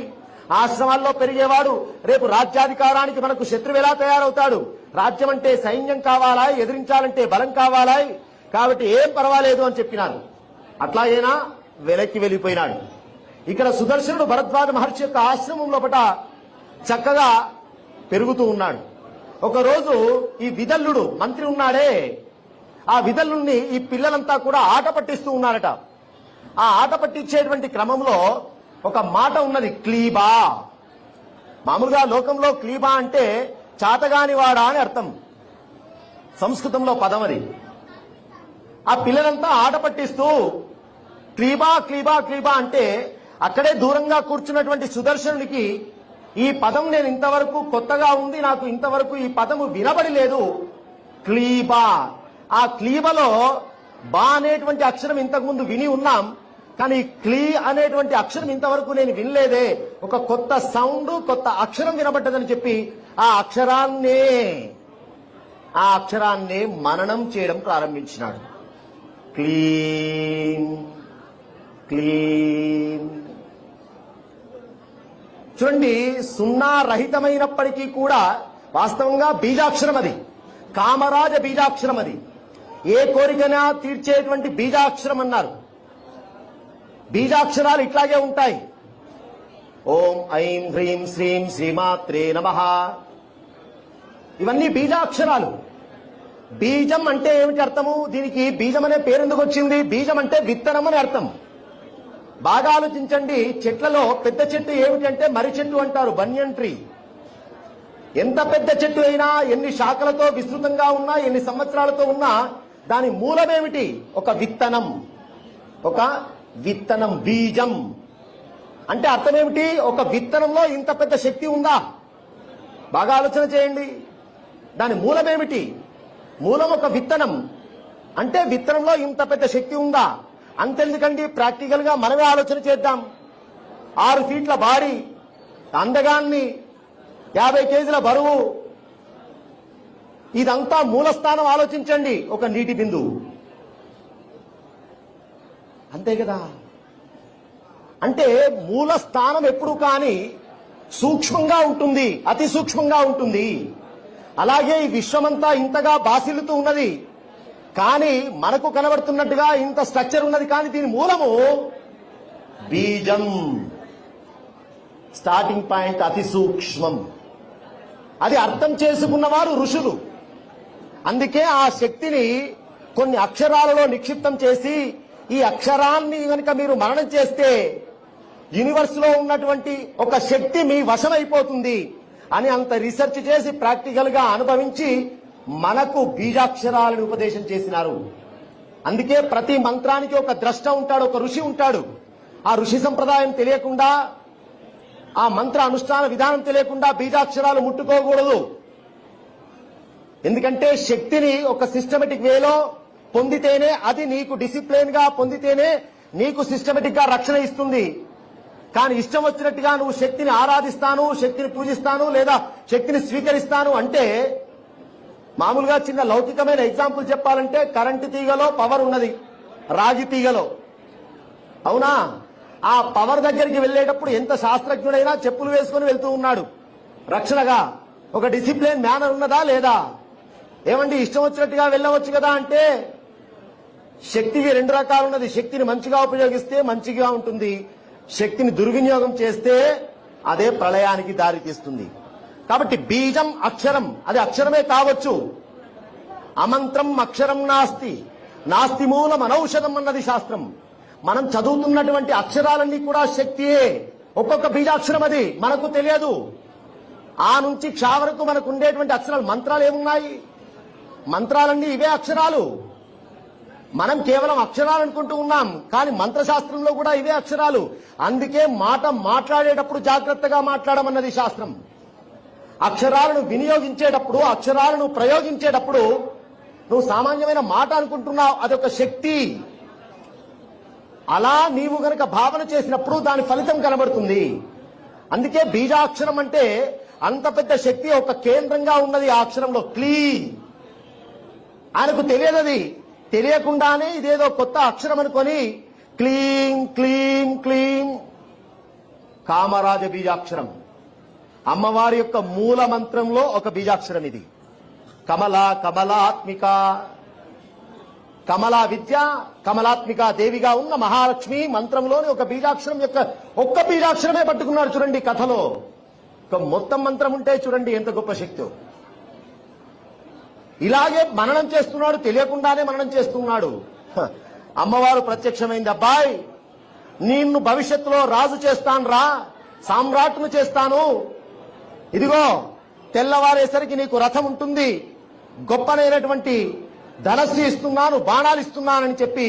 ఆశ్రమాల్లో పెరిగేవాడు రేపు రాజ్యాధికారానికి మనకు శత్రువు ఎలా తయారవుతాడు? రాజ్యం అంటే సైన్యం కావాలా, ఎదిరించాలంటే బలం కావాలా? కాబట్టి ఏం పర్వాలేదు అని చెప్పినారు. అట్లాగైనా వెనక్కి వెళ్ళిపోయినాడు. ఇక్కడ సుదర్శనుడు భరద్వాజ మహర్షి యొక్క ఆశ్రమం లోపట చక్కగా పెరుగుతూ ఉన్నాడు. ఒకరోజు ఈ విదల్లుడు మంత్రి ఉన్నాడే, ఆ విదల్లుని ఈ పిల్లలంతా కూడా ఆట పట్టిస్తూ ఉన్నారట. ఆ ఆట పట్టించేటువంటి క్రమంలో ఒక మాట ఉన్నది, క్లీబా. మామూలుగా లోకంలో క్లీబా అంటే చాతగానివాడా అని అర్థం, సంస్కృతంలో పదం అది. ఆ పిల్లలంతా ఆట పట్టిస్తూ క్లీబా క్లీబా క్లీబా అంటే అక్కడే దూరంగా కూర్చున్నటువంటి సుదర్శనుడికి ఈ పదం నేను ఇంతవరకు కొత్తగా ఉంది, నాకు ఇంతవరకు ఈ పదము వినబడి లేదు, క్లీబా. ఆ క్లీబలో బా అనేటువంటి అక్షరం ఇంతకుముందు విని ఉన్నాం, కానీ క్లీ అనేటువంటి అక్షరం ఇంతవరకు నేను వినలేదే, ఒక కొత్త సౌండ్ కొత్త అక్షరం వినబడ్డదని చెప్పి ఆ అక్షరాన్నే మననం చేయడం ప్రారంభించినాడు. క్లీం క్లీం. చూడండి, సున్నా రహితమైనప్పటికీ కూడా వాస్తవంగా బీజాక్షరం అది, కామరాజ బీజాక్షరం అది, ఏ కోరికైనా తీర్చేటువంటి బీజాక్షరం అన్నారు. బీజాక్షరాలు ఇట్లాగే ఉంటాయి. ఓం ఐం హ్రీం శ్రీం శ్రీమాత్రే నమః, ఇవన్నీ బీజాక్షరాలు. బీజం అంటే ఏమిటి అర్థము? దీనికి బీజం అనే పేరు ఎందుకు వచ్చింది? బీజం అంటే విత్తనం అని అర్థం. బాగా ఆలోచించండి. చెట్లలో పెద్ద చెట్టు ఏమిటంటే మర్రి చెట్టు అంటారు, బన్యన్ ట్రీ. ఎంత పెద్ద చెట్టు అయినా, ఎన్ని శాఖలతో విస్తృతంగా ఉన్నా, ఎన్ని సంవత్సరాలతో ఉన్నా, దాని మూలమేమిటి? ఒక విత్తనం. ఒక విత్తనం, బీజం అంటే అర్థం ఏమిటి? ఒక విత్తనంలో ఇంత పెద్ద శక్తి ఉందా? బాగా ఆలోచన చేయండి. దాని మూలమేమిటి? మూలం ఒక విత్తనం అంటే విత్తనంలో ఇంత పెద్ద శక్తి ఉందా? అంతెందుకండి, ప్రాక్టికల్ గా మనమే ఆలోచన చేద్దాం. 6 ఫీట్ల బాడీ, అందగాన్ని, 50 కేజీల బరువు, ఇదంతా మూలస్థానం ఆలోచించండి. ఒక నీటి బిందువు అంతే కదా. అంటే మూల స్థానం ఎప్పుడు కానీ సూక్ష్మంగా ఉంటుంది, అతి సూక్ష్మంగా ఉంటుంది. అలాగే ఈ విశ్వమంతా ఇంతగా బాసిల్లుతూ ఉన్నది, కానీ మనకు కనబడుతున్నట్టుగా ఇంత స్ట్రక్చర్ ఉన్నది, కానీ దీని మూలము బీజం. స్టార్టింగ్ పాయింట్ అతి సూక్ష్మం. అది అర్థం చేసుకున్నవారు ఋషులు. అందుకే ఆ శక్తిని కొన్ని అక్షరాలలో నిక్షిప్తం చేసి, ఈ అక్షరాన్ని కనుక మీరు మననం చేస్తే యూనివర్స్ లో ఉన్నటువంటి ఒక శక్తి మీ వశమైపోతుంది అని అంత రీసెర్చ్ చేసి ప్రాక్టికల్ గా అనుభవించి మనకు బీజాక్షరాలను ఉపదేశం చేసినారు. అందుకే ప్రతి మంత్రానికి ఒక ద్రష్ట ఉంటాడు, ఒక ఋషి ఉంటాడు. ఆ ఋషి సంప్రదాయం తెలియకుండా, ఆ మంత్ర అనుష్ఠాన విధానం తెలియకుండా బీజాక్షరాలు ముట్టుకోకూడదు. ఎందుకంటే శక్తిని ఒక సిస్టమేటిక్ వేలో పొందితేనే, అది నీకు డిసిప్లిన్ గా పొందితేనే నీకు సిస్టమేటిక్ గా రక్షణ ఇస్తుంది. కానీ ఇష్టం వచ్చినట్టుగా నువ్వు శక్తిని ఆరాధిస్తాను, శక్తిని పూజిస్తాను, లేదా శక్తిని స్వీకరిస్తాను అంటే, మామూలుగా చిన్న లౌకికమైన ఎగ్జాంపుల్ చెప్పాలంటే, కరెంటు తీగలో పవర్ ఉన్నది, రాగి తీగలో, అవునా? ఆ పవర్ దగ్గరికి వెళ్లేటప్పుడు ఎంత శాస్త్రజ్ఞుడైనా చెప్పులు వేసుకుని వెళ్తూ ఉన్నాడు రక్షణగా. ఒక డిసిప్లిన్ మేనర్ ఉన్నదా లేదా? ఏమండి, ఇష్టం వచ్చినట్టుగా వెళ్ళవచ్చు కదా అంటే, శక్తికి 2 రకాలు ఉన్నది. శక్తిని మంచిగా ఉపయోగిస్తే మంచిగా ఉంటుంది, శక్తిని దుర్వినియోగం చేస్తే అదే ప్రళయానికి దారితీస్తుంది. కాబట్టి బీజం అక్షరం, అది అక్షరమే కావచ్చు. అమంత్రం అక్షరం నాస్తి, నాస్తి మూలం అనౌషధం అన్నది శాస్త్రం. మనం చదువుతున్నటువంటి అక్షరాలన్నీ కూడా శక్తియే. ఒక్కొక్క బీజాక్షరం అది మనకు తెలియదు. ఆ నుంచి క్ష వరకు మనకు ఉండేటువంటి అక్షరాలు. మంత్రాలు ఏమున్నాయి? మంత్రాలన్నీ ఇవే అక్షరాలు. మనం కేవలం అక్షరాలు అనుకుంటూ ఉన్నాం, కానీ మంత్రశాస్త్రంలో కూడా ఇవే అక్షరాలు. అందుకే మాట మాట్లాడేటప్పుడు జాగ్రత్తగా మాట్లాడమన్నది శాస్త్రం. అక్షరాలను వినియోగించేటప్పుడు, అక్షరాలను ప్రయోగించేటప్పుడు నువ్వు సామాన్యమైన మాట అనుకుంటున్నావు, అదొక శక్తి. అలా నీవు గనక భావన చేసినప్పుడు దాని ఫలితం కనబడుతుంది. అందుకే బీజాక్షరం అంటే అంత పెద్ద శక్తి ఒక కేంద్రంగా ఉన్నది ఆ అక్షరంలో. క్లీ. ఆయనకు తెలియదది, తెలియకుండానే ఇదేదో కొత్త అక్షరం అనుకొని క్లీం క్లీం క్లీం. కామరాజ బీజాక్షరం, అమ్మవారి యొక్క మూల మంత్రంలో ఒక బీజాక్షరం ఇది. కమల, కమలాత్మిక. కమలా విద్య కమలాత్మిక దేవిగా ఉన్న మహాలక్ష్మి మంత్రంలోని ఒక బీజాక్షరం యొక్క ఒక్క బీజాక్షరమే పట్టుకున్నాడు చూడండి కథలో. ఒక మొత్తం మంత్రం ఉంటే చూడండి ఎంత గొప్ప శక్తి. ఇలాగే మననం చేస్తున్నాడు, తెలియకుండానే మననం చేస్తున్నాడు. అమ్మవారు ప్రత్యక్షమైంది, అబ్బాయి నిన్ను భవిష్యత్తులో రాజు చేస్తాను రా, సామ్రాట్ను చేస్తాను, ఇదిగో తెల్లవారేసరికి నీకు రథం ఉంటుంది, గొప్పనైనటువంటి ధనస్సు ఇస్తున్నాను, బాణాలు ఇస్తున్నానని చెప్పి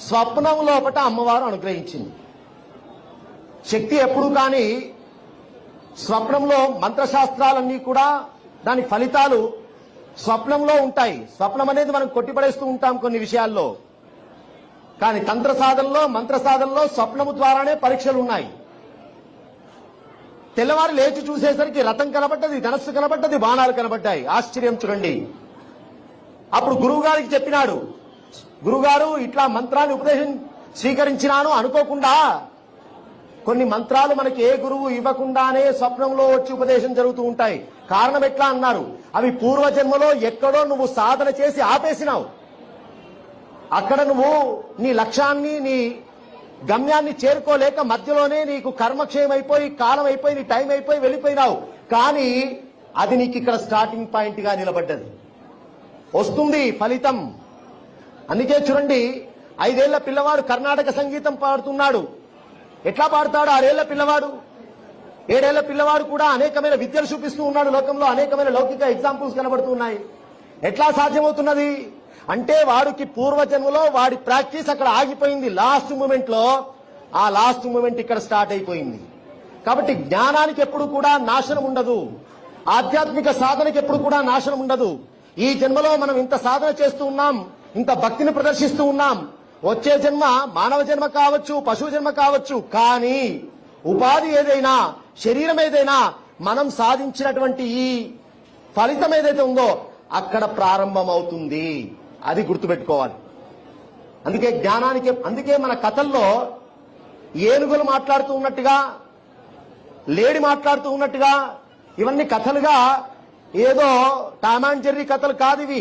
స్వప్నం లోపట అమ్మవారు అనుగ్రహించింది. శక్తి ఎప్పుడు కానీ స్వప్నంలో మంత్రశాస్త్రాలన్నీ కూడా దాని ఫలితాలు స్వప్నంలో ఉంటాయి. స్వప్నం అనేది మనం కొట్టిపడేస్తూ ఉంటాం కొన్ని విషయాల్లో, కానీ తంత్ర సాధనలో మంత్ర సాధనలో స్వప్నము ద్వారానే పరీక్షలు ఉన్నాయి. తెల్లవారు లేచి చూసేసరికి రథం కనబడ్డది, ధనస్సు కనబడ్డది, బాణాలు కనబడ్డాయి. ఆశ్చర్యం చూడండి. అప్పుడు గురువు గారికి చెప్పినాడు, గురుగారు ఇట్లా మంత్రాన్ని ఉపదేశం స్వీకరించినాను అనుకోకుండా. కొన్ని మంత్రాలు మనకి ఏ గురువు ఇవ్వకుండానే స్వప్నంలో వచ్చి ఉపదేశం జరుగుతూ ఉంటాయి. కారణం ఎట్లా అన్నారు, అవి పూర్వజన్మలో ఎక్కడో నువ్వు సాధన చేసి ఆపేసినావు. అక్కడ నువ్వు నీ లక్ష్యాన్ని, నీ గమ్యాన్ని చేరుకోలేక మధ్యలోనే నీకు కర్మక్షయం అయిపోయి, కాలం అయిపోయి, నీ టైం అయిపోయి వెళ్ళిపోయినావు. కానీ అది నీకు ఇక్కడ స్టార్టింగ్ పాయింట్ గా నిలబడ్డది. వస్తుంది ఫలితం. అందుకే చూడండి, 5 ఏళ్ల పిల్లవాడు కర్ణాటక సంగీతం పాడుతున్నాడు. ఎట్లా పాడతాడు 6 ఏళ్ల పిల్లవాడు? 7 ఏళ్ల పిల్లవాడు కూడా అనేకమైన విద్యలు చూపిస్తూ ఉన్నాడు. లోకంలో అనేకమైన లౌకిక ఎగ్జాంపుల్స్ కనబడుతున్నాయి. ఎట్లా సాధ్యమవుతున్నది అంటే వాడికి పూర్వజన్మలో వాడి ప్రాక్టీస్ అక్కడ ఆగిపోయింది. లాస్ట్ మూమెంట్ లో ఆ లాస్ట్ మూమెంట్ ఇక్కడ స్టార్ట్ అయిపోయింది. కాబట్టి జ్ఞానానికి ఎప్పుడు కూడా నాశనం ఉండదు, ఆధ్యాత్మిక సాధనకి ఎప్పుడు కూడా నాశనం ఉండదు. ఈ జన్మలో మనం ఇంత సాధన చేస్తూ ఉన్నాం, ఇంత భక్తిని ప్రదర్శిస్తూ ఉన్నాం. వచ్చే జన్మ మానవ జన్మ కావచ్చు, పశువు జన్మ కావచ్చు, కానీ ఉపాధి ఏదైనా, శరీరం ఏదైనా, మనం సాధించినటువంటి ఈ ఫలితం ఏదైతే ఉందో అక్కడ ప్రారంభమవుతుంది. అది గుర్తుపెట్టుకోవాలి. అందుకే జ్ఞానానికి, అందుకే మన కథల్లో ఏనుగులు మాట్లాడుతూ ఉన్నట్టుగా, లేడి మాట్లాడుతూ ఉన్నట్టుగా, ఇవన్నీ కథలుగా ఏదో టామ్ అండ్ జెర్రీ కథలు కాదు ఇవి.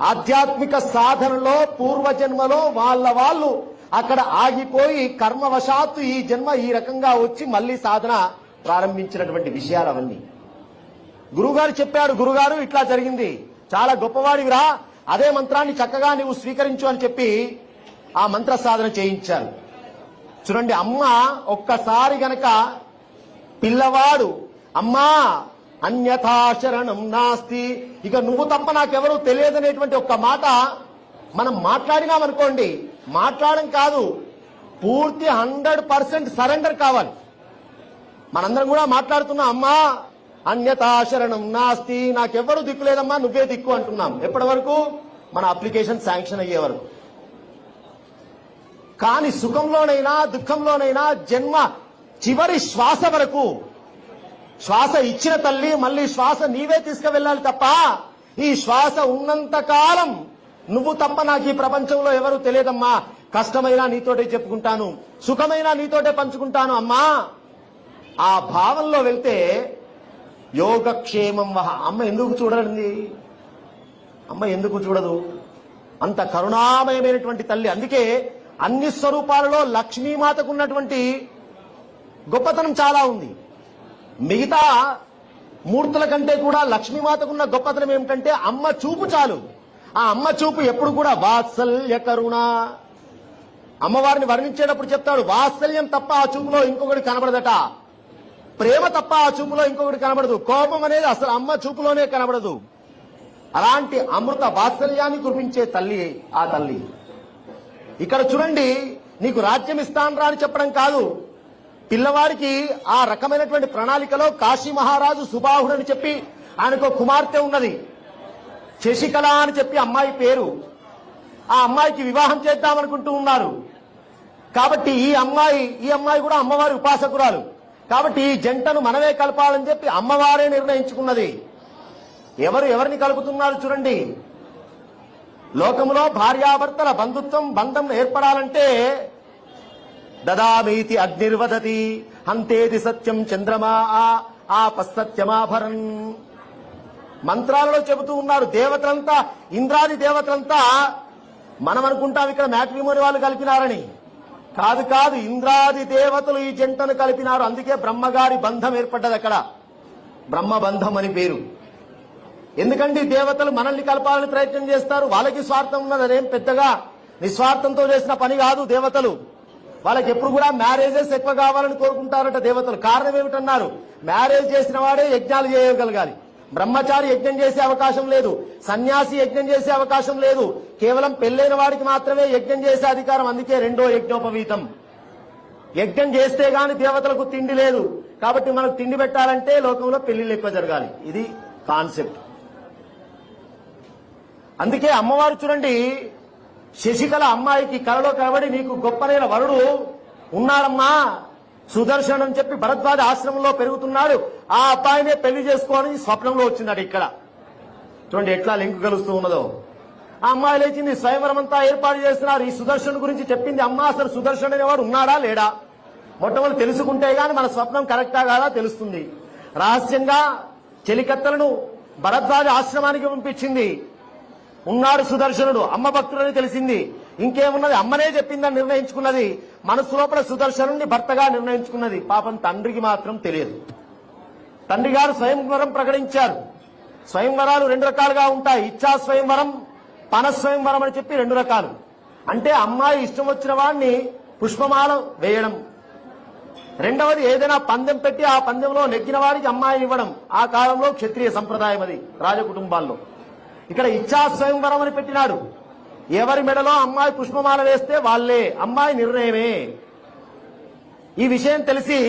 ఆధ్యాత్మిక సాధనలో పూర్వజన్మలో వాళ్ళు అక్కడ ఆగిపోయి కర్మవశాత్తు ఈ జన్మ ఈ రకంగా వచ్చి మళ్లీ సాధన ప్రారంభించినటువంటి విషయాలు అవన్నీ. గురువుగారు చెప్పాడు, గురుగారు ఇట్లా జరిగింది, చాలా గొప్పవాడివిరా, అదే మంత్రాన్ని చక్కగా నువ్వు స్వీకరించు అని చెప్పి ఆ మంత్ర సాధన చేయించారు. చూడండి, అమ్మ ఒక్కసారి గనక పిల్లవాడు అమ్మా అన్యథా శరణం నాస్తి, ఇక నువ్వు తప్ప నాకెవరూ తెలియదనేటువంటి ఒక్క మాట మనం మాట్లాడినామనుకోండి, మాట్లాడడం కాదు, పూర్తి 100% సరెండర్ కావాలి. మనందరం కూడా మాట్లాడుతున్నాం, అమ్మా అన్యథా శరణం నాస్తి, నాకెవ్వరూ దిక్కు లేదమ్మా, నువ్వే దిక్కు అంటున్నాం. ఎప్పటి వరకు? మన అప్లికేషన్ శాంక్షన్ అయ్యే వరకు. కానీ సుఖంలోనైనా దుఃఖంలోనైనా జన్మ చివరి శ్వాస వరకు, శ్వాస ఇచ్చిన తల్లి మళ్ళీ శ్వాస నీవే తీసుకువెళ్ళాలి తప్ప, ఈ శ్వాస ఉన్నంత కాలం నువ్వు తప్ప నాకు ఈ ప్రపంచంలో ఎవరు తెలియదమ్మా, కష్టమైనా నీతోటే చెప్పుకుంటాను, సుఖమైనా నీతోటే పంచుకుంటాను అమ్మా. ఆ భావంలో వెళ్తే యోగక్షేమం వహ. అమ్మ ఎందుకు చూడండి, అమ్మ ఎందుకు చూడదు? అంత కరుణామయమైనటువంటి తల్లి. అందుకే అన్ని స్వరూపాలలో లక్ష్మీమాతకు ఉన్నటువంటి గొప్పతనం చాలా ఉంది. మిగతా మూర్తుల కంటే కూడా లక్ష్మీమాతకున్న గొప్పతనం ఏమిటంటే అమ్మ చూపు చాలు. ఆ అమ్మ చూపు ఎప్పుడు కూడా వాత్సల్య కరుణ. అమ్మవారిని వర్ణించేటప్పుడు చెప్తాడు, వాత్సల్యం తప్ప ఆ చూపులో ఇంకొకటి కనబడదట, ప్రేమ తప్ప ఆ చూపులో ఇంకొకటి కనబడదు, కోపం అనేది అసలు అమ్మ చూపులోనే కనబడదు. అలాంటి అమృత వాత్సల్యాన్ని కురిపించే తల్లి ఆ తల్లి. ఇక్కడ చూడండి, నీకు రాజ్యం ఇస్తానరా అని చెప్పడం కాదు, పిల్లవాడికి ఆ రకమైనటువంటి ప్రణాళికలో కాశీ మహారాజు సుబాహుడు అని చెప్పి ఆయనకు కుమార్తె ఉన్నది, శశికళ అని చెప్పి అమ్మాయి పేరు. ఆ అమ్మాయికి వివాహం చేద్దామనుకుంటూ ఉన్నారు. కాబట్టి ఈ అమ్మాయి కూడా అమ్మవారి ఉపాసకురాలు. కాబట్టి ఈ జంటను మనమే కలపాలని చెప్పి అమ్మవారే నిర్ణయించుకున్నది. ఎవరిని కలుపుతున్నారు చూడండి. లోకంలో భార్యాభర్తల బంధం ఏర్పడాలంటే దదామీతి అగ్నిర్వదతి హంతేది సత్యం చంద్రమా ఆ పశ్సత్యమాభరన్. మంత్రాలలో చెబుతూ ఉన్నారు. దేవతలంతా, ఇంద్రాది దేవతలంతా మనం అనుకుంటాం ఇక్కడ మ్యాట్రిమోని వాళ్ళు కలిపినారని. కాదు కాదు, ఇంద్రాది దేవతలు ఈ జంటను కలిపినారు. అందుకే బ్రహ్మగారి బంధం ఏర్పడ్డది అక్కడ, బ్రహ్మబంధం అని పేరు. ఎందుకంటే దేవతలు మనల్ని కలపాలని ప్రయత్నం చేస్తారు. వాళ్ళకి స్వార్థం ఉన్నది, అదేం పెద్దగా నిస్వార్థంతో చేసిన పని కాదు. దేవతలు వాళ్ళకి ఎప్పుడు కూడా మ్యారేజెస్ ఎక్కువ కావాలని కోరుకుంటారట దేవతలు. కారణం ఏమిటన్నారు, మ్యారేజ్ చేసిన వాడే యజ్ఞాలు చేయగలగాలి. బ్రహ్మచారి యజ్ఞం చేసే అవకాశం లేదు, సన్యాసి యజ్ఞం చేసే అవకాశం లేదు. కేవలం పెళ్లైన వాడికి మాత్రమే యజ్ఞం చేసే అధికారం. అందుకే రెండో యజ్ఞోపవీతం. యజ్ఞం చేస్తే గాని దేవతలకు తిండి లేదు. కాబట్టి మనకు తిండి పెట్టాలంటే లోకంలో పెళ్లిళ్ళు ఎక్కువ జరగాలి. ఇది కాన్సెప్ట్. అందుకే అమ్మవారు చూడండి, శశికళ అమ్మాయికి కలలో కనబడి నీకు గొప్పనైన వరుడు ఉన్నాడమ్మా సుదర్శన్ అని చెప్పి భరద్వాజ ఆశ్రమంలో పెరుగుతున్నాడు, ఆ అబ్బాయినే పెళ్లి చేసుకోవాలని స్వప్నంలో వచ్చిందట. ఇక్కడ చూడండి ఎట్లా లింక్ కలుస్తూ ఉన్నదో. ఆ అమ్మాయి లేచింది, స్వయంవరం అంతా ఏర్పాటు చేస్తున్నారు. ఈ సుదర్శన్ గురించి చెప్పింది అమ్మ. అసలు సుదర్శన్ అనేవాడు ఉన్నాడా లేడా మొట్టమొదటి తెలుసుకుంటే గాని మన స్వప్నం కరెక్టా కాదా తెలుస్తుంది. రహస్యంగా చెలికత్తలను భరద్వాజ ఆశ్రమానికి పంపించింది. ఉన్నాడు సుదర్శనుడు, అమ్మ భక్తుడని తెలిసింది. ఇంకేమున్నది, అమ్మనే చెప్పిందని నిర్ణయించుకున్నది. మనసు లోపల సుదర్శనుడిని భర్తగా నిర్ణయించుకున్నది. పాపం తండ్రికి మాత్రం తెలియదు. తండ్రి గారు స్వయంవరం ప్రకటించారు. స్వయంవరాలు రెండు రకాలుగా ఉంటాయి, ఇచ్చా స్వయంవరం, పన స్వయంవరం అని చెప్పి రెండు రకాలు. అంటే అమ్మాయి ఇష్టం వచ్చిన వాడిని పుష్పమాల వేయడం, రెండవది ఏదైనా పందెం పెట్టి ఆ పందెంలో నెగ్గిన వారికి అమ్మాయిని ఇవ్వడం. ఆ కాలంలో క్షత్రియ సంప్రదాయం అది రాజకుటుంబాల్లో. ఇక్కడ ఇచ్చా స్వయంవరం అని పెట్టినాడు. ఎవరి మెడలో అమ్మాయి పుష్పమాల వేస్తే వాళ్లే, అమ్మాయి నిర్ణయమే. ఈ విషయం తెలిసి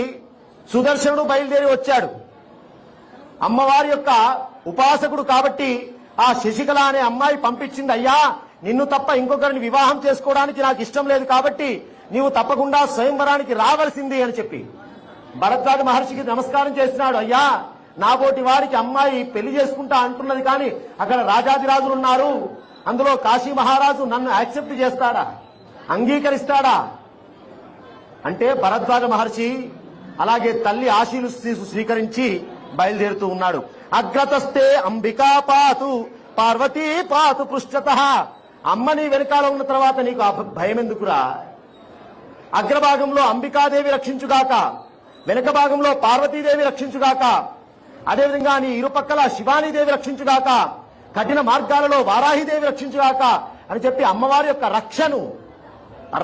సుదర్శనుడు బయలుదేరి వచ్చాడు. అమ్మవారి యొక్క ఉపాసకుడు కాబట్టి ఆ శశికళ అనే అమ్మాయి పంపించింది, అయ్యా నిన్ను తప్ప ఇంకొకరిని వివాహం చేసుకోవడానికి నాకు ఇష్టం లేదు, కాబట్టి నీవు తప్పకుండా స్వయంవరానికి రావాల్సింది అని చెప్పి భరద్వాజ మహర్షికి నమస్కారం చేసినాడు. అయ్యా నాబోటి వారికి అమ్మాయి పెళ్లి చేసుకుంటా అంటున్నది, కానీ అక్కడ రాజాదిరాజులు ఉన్నారు, అందులో కాశీ మహారాజు నన్ను యాక్సెప్ట్ చేస్తాడా, అంగీకరిస్తాడా అంటే భరద్వాజ మహర్షి అలాగే తల్లి ఆశీలు స్వీకరించి బయలుదేరుతూ ఉన్నాడు. అగ్రతస్తే అంబికా పాతు పార్వతీ పాతు పృష్ఠత. అమ్మని వెనకాల ఉన్న తర్వాత నీకు భయం ఎందుకురా? అగ్రభాగంలో అంబికాదేవి రక్షించుగాక, వెనక భాగంలో పార్వతీదేవి రక్షించుగాక, అదేవిధంగా నీ ఇరుపక్కల శివానీదేవి రక్షించుగాక, కఠిన మార్గాలలో వారాహిదేవి రక్షించుగాక అని చెప్పి అమ్మవారి యొక్క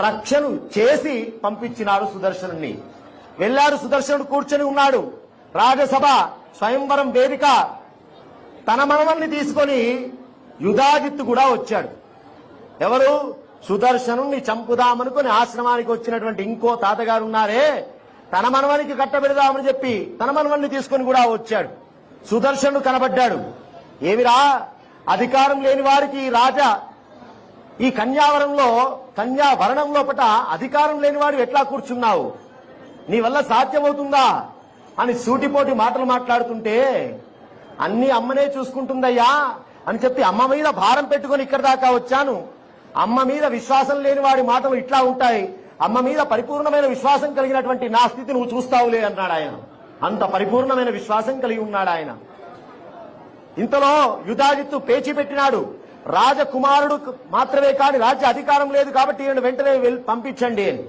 రక్షను చేసి పంపించినాడు సుదర్శనుణ్ణి. వెళ్లాడు సుదర్శనుడు, కూర్చొని ఉన్నాడు. రాజసభ స్వయంవరం వేదిక. తన మనవల్ని తీసుకొని యుధాజిత్తు కూడా వచ్చాడు. ఎవరు? సుదర్శనుణ్ణి చంపుదామనుకుని ఆశ్రమానికి వచ్చినటువంటి ఇంకో తాతగారు ఉన్నారే, తన మనవనికి కట్టబెడదామని చెప్పి తన మనవల్ని తీసుకొని కూడా వచ్చాడు. సుదర్శనుడు కనబడ్డాడు. ఏమిరా, అధికారం లేని వారికి రాజా ఈ కన్యావరణం లోపట అధికారం లేని వాడు ఎట్లా కూర్చున్నావు, నీ వల్ల సాధ్యమవుతుందా అని సూటిపోటి మాటలు మాట్లాడుతుంటే, అన్ని అమ్మనే చూసుకుంటుందయ్యా అని చెప్పి అమ్మ మీద భారం పెట్టుకుని ఇక్కడి దాకా వచ్చాను. అమ్మ మీద విశ్వాసం లేని వాడి మాటలు ఇట్లా ఉంటాయి, అమ్మ మీద పరిపూర్ణమైన విశ్వాసం కలిగినటువంటి నా స్థితి నువ్వు చూస్తావులే అన్నాడు ఆయన. అంత పరిపూర్ణమైన విశ్వాసం కలిగి ఉన్నాడు ఆయన. ఇంతలో యుధాజిత్తు పేచీ పెట్టినాడు. రాజకుమారుడు మాత్రమే కాని రాజ్య అధికారం లేదు, కాబట్టి ఈయన వెంటనే పంపించండి అని.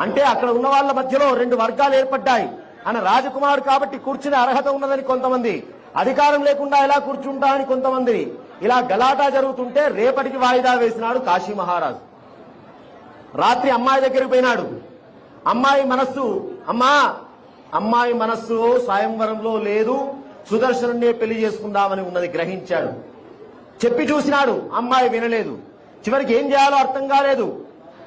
అంటే అక్కడ ఉన్న వాళ్ళ మధ్యలో రెండు వర్గాలు ఏర్పడ్డాయి. ఆయన రాజకుమారుడు కాబట్టి కూర్చునే అర్హత ఉన్నదని కొంతమంది, అధికారం లేకుండా ఎలా కూర్చుంటా అని కొంతమంది. ఇలా గలాటా జరుగుతుంటే రేపటికి వాయిదా వేసినాడు కాశీ మహారాజు. రాత్రి అమ్మాయి దగ్గరికి పోయినాడు. అమ్మాయి మనస్సు స్వయంవరంలో లేదు, సుదర్శనుడే పెళ్లి చేసుకుందామని ఉన్నది గ్రహించాడు. చెప్పి చూసినాడు, అమ్మాయి వినలేదు. చివరికి ఏం చేయాలో అర్థం కాలేదు.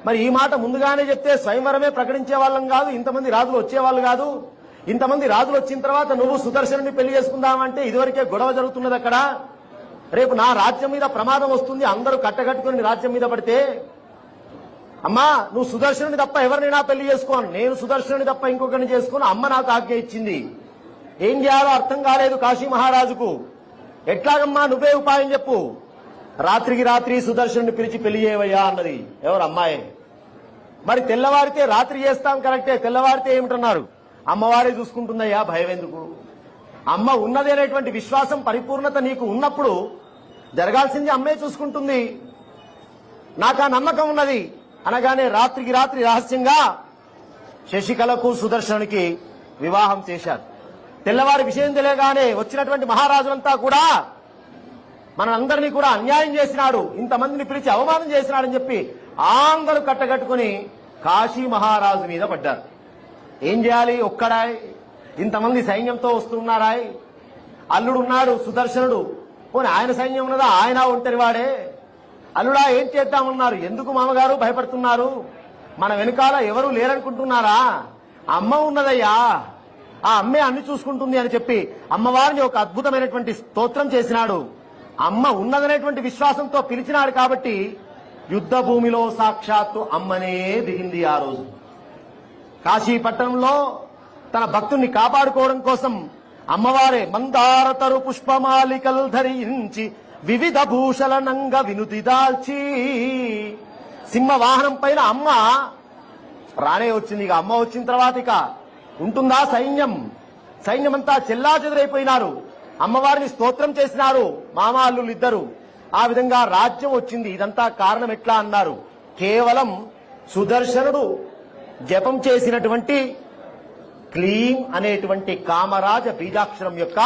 మరి ఈ మాట ముందుగానే చెప్తే స్వయంవరమే ప్రకటించే వాళ్ళం కాదు, ఇంతమంది రాజులు వచ్చేవాళ్ళు కాదు. ఇంతమంది రాజులు వచ్చిన తర్వాత నువ్వు సుదర్శనుని పెళ్లి చేసుకుందామంటే ఇదివరకే గొడవ జరుగుతున్నది అక్కడ. రేపు నా రాజ్యం మీద ప్రమాదం వస్తుంది, అందరూ కట్టగట్టుకుని రాజ్యం మీద పడితే. అమ్మా నువ్వు సుదర్శనుని తప్ప ఎవరినైనా పెళ్లి చేసుకోను, నేను సుదర్శనుని తప్ప ఇంకొకరిని చేసుకోను, అమ్మ నాకు ఆజ్ఞ ఇచ్చింది. ఏం చేయాలో అర్థం కాలేదు కాశీ మహారాజుకు. ఎట్లాగమ్మా నువ్వే ఉపాయం చెప్పు. రాత్రికి రాత్రి సుదర్శనుని పిలిచి పెళ్లి చేయవయ్యా అన్నది. ఎవరు? అమ్మాయి. మరి తెల్లవారితే రాత్రి చేస్తాం కరెక్టే, తెల్లవారితే ఏమిటన్నారు? అమ్మవారే చూసుకుంటుందయ్యా, భయం ఎందుకు? అమ్మ ఉన్నది అనేటువంటి విశ్వాసం పరిపూర్ణత నీకు ఉన్నప్పుడు జరగాల్సింది అమ్మే చూసుకుంటుంది. నాకు ఆ నమ్మకం ఉన్నది అనగానే రాత్రికి రాత్రి రహస్యంగా శశికళకు సుదర్శనునికి వివాహం చేశారు. తెల్లవారి విషయం తెలియగానే వచ్చినటువంటి మహారాజులంతా కూడా మనందరినీ కూడా అన్యాయం చేసినాడు, ఇంతమందిని పిలిచి అవమానం చేసినాడని చెప్పి అందరూ కట్టగట్టుకుని కాశీ మహారాజు మీద పడ్డారు. ఏం చేయాలి, ఒక్కడాయ్ ఇంతమంది సైన్యంతో వస్తున్నారాయ్, అల్లుడున్నాడు సుదర్శనుడు, పోనీ ఆయన సైన్యం ఉన్నదా, ఆయన ఒంటరి వాడే, అల్లుడా ఏం చేద్దామన్నారు, ఎందుకు మామగారు భయపడుతున్నారు, మన వెనుకాల ఎవరు లేరనుకుంటున్నారా, అమ్మ ఉన్నదయ్యా, ఆ అమ్మే అన్ని చూసుకుంటుంది అని చెప్పి అమ్మవారిని ఒక అద్భుతమైనటువంటి స్తోత్రం చేసినాడు. అమ్మ ఉన్నదనేటువంటి విశ్వాసంతో పిలిచినాడు కాబట్టి యుద్ధ భూమిలో సాక్షాత్తు అమ్మనే దిగింది. ఆ రోజు కాశీ పట్టణంలో తన భక్తుణ్ణి కాపాడుకోవడం కోసం అమ్మవారే మందారతరు పుష్పమాలికలు ధరించి వివిధ భూషలనంగా వినుతి దాల్చి సింహవాహనం పైన అమ్మ రానే వచ్చింది. ఇక అమ్మ వచ్చిన తర్వాత ఇక ఉంటుందా సైన్యమంతా చెల్లాచెదురైపోయినారు. అమ్మవారిని స్తోత్రం చేసినారు మామ అల్లులు ఇద్దరు. ఆ విధంగా రాజ్యం వచ్చింది. ఇదంతా కారణం ఎట్లా అన్నారు, కేవలం సుదర్శనుడు జపం చేసినటువంటి క్లీం అనేటువంటి కామరాజ బీజాక్షరం యొక్క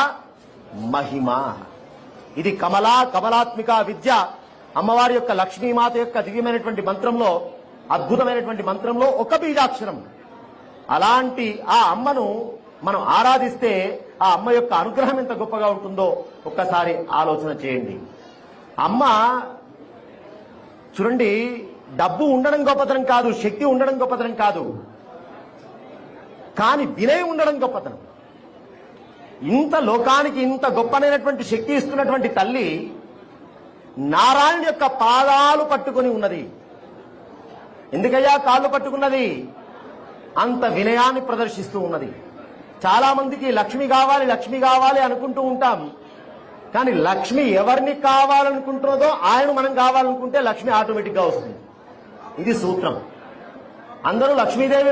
మహిమ. ఇది కమలాత్మిక విద్య. అమ్మవారి యొక్క లక్ష్మీమాత యొక్క దివ్యమైనటువంటి మంత్రంలో, అద్భుతమైనటువంటి మంత్రంలో ఒక బీజాక్షరం. అలాంటి ఆ అమ్మను మనం ఆరాధిస్తే ఆ అమ్మ యొక్క అనుగ్రహం ఎంత గొప్పగా ఉంటుందో ఒక్కసారి ఆలోచన చేయండి. అమ్మ చూడండి, డబ్బు ఉండడం గొప్పతనం కాదు, శక్తి ఉండడం గొప్పతనం కాదు, కానీ వినయం ఉండడం గొప్పతనం. ఇంత లోకానికి ఇంత గొప్పనైనటువంటి శక్తి ఇస్తున్నటువంటి తల్లి నారాయణ యొక్క పాదాలు పట్టుకొని ఉన్నది. ఎందుకయ్యా కాళ్ళు పట్టుకున్నది? అంత వినయాన్ని ప్రదర్శిస్తూ ఉన్నది. చాలా మందికి లక్ష్మి కావాలి అనుకుంటూ ఉంటాం, కానీ లక్ష్మి ఎవరిని కావాలనుకుంటున్నదో ఆయన మనం కావాలనుకుంటే లక్ష్మి ఆటోమేటిక్ గా వస్తుంది. ఇది సూత్రం. అందరూ లక్ష్మీదేవి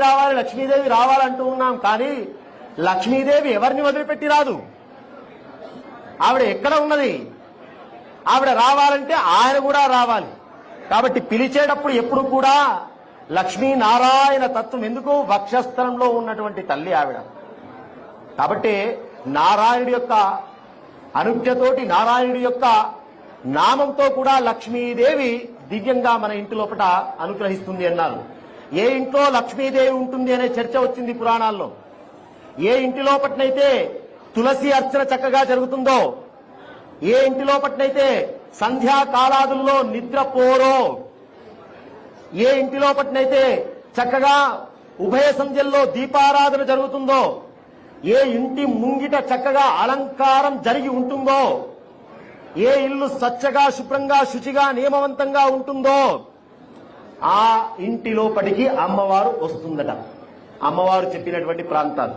రావాలంటూ ఉన్నాం, కానీ లక్ష్మీదేవి ఎవరిని వదిలిపెట్టి రాదు. ఆవిడ ఎక్కడ ఉన్నది, ఆవిడ రావాలంటే ఆయన కూడా రావాలి. కాబట్టి పిలిచేటప్పుడు ఎప్పుడు కూడా లక్ష్మీనారాయణ తత్వం. ఎందుకు? వక్షస్థలంలో ఉన్నటువంటి తల్లి ఆవిడ. కాబట్టి నారాయణుడి యొక్క అనుజ్ఞతోటి, నారాయణుడి యొక్క నామంతో కూడా లక్ష్మీదేవి దివ్యంగా మన ఇంటి లోపల అనుగ్రహిస్తుంది అన్నారు. ఏ ఇంట్లో లక్ష్మీదేవి ఉంటుంది అనే చర్చ వచ్చింది పురాణాల్లో. ఏ ఇంటి లోపట్నైతే తులసి అర్చన చక్కగా జరుగుతుందో, ఏ ఇంటి లోపట్నైతే సంధ్యాకాలాదుల్లో నిద్రపోరో, ఏ ఇంటి లోపట్నైతే చక్కగా ఉభయ సంధ్యల్లో దీపారాధన జరుగుతుందో, ఏ ఇంటి ముంగిట చక్కగా అలంకారం జరిగి ఉంటుందో, ఏ ఇల్లు స్వచ్ఛగా శుభ్రంగా శుచిగా నియమవంతంగా ఉంటుందో ఆ ఇంటి లోపటికి అమ్మవారు వస్తుందట. అమ్మవారు చెప్పినటువంటి ప్రాంతాలు.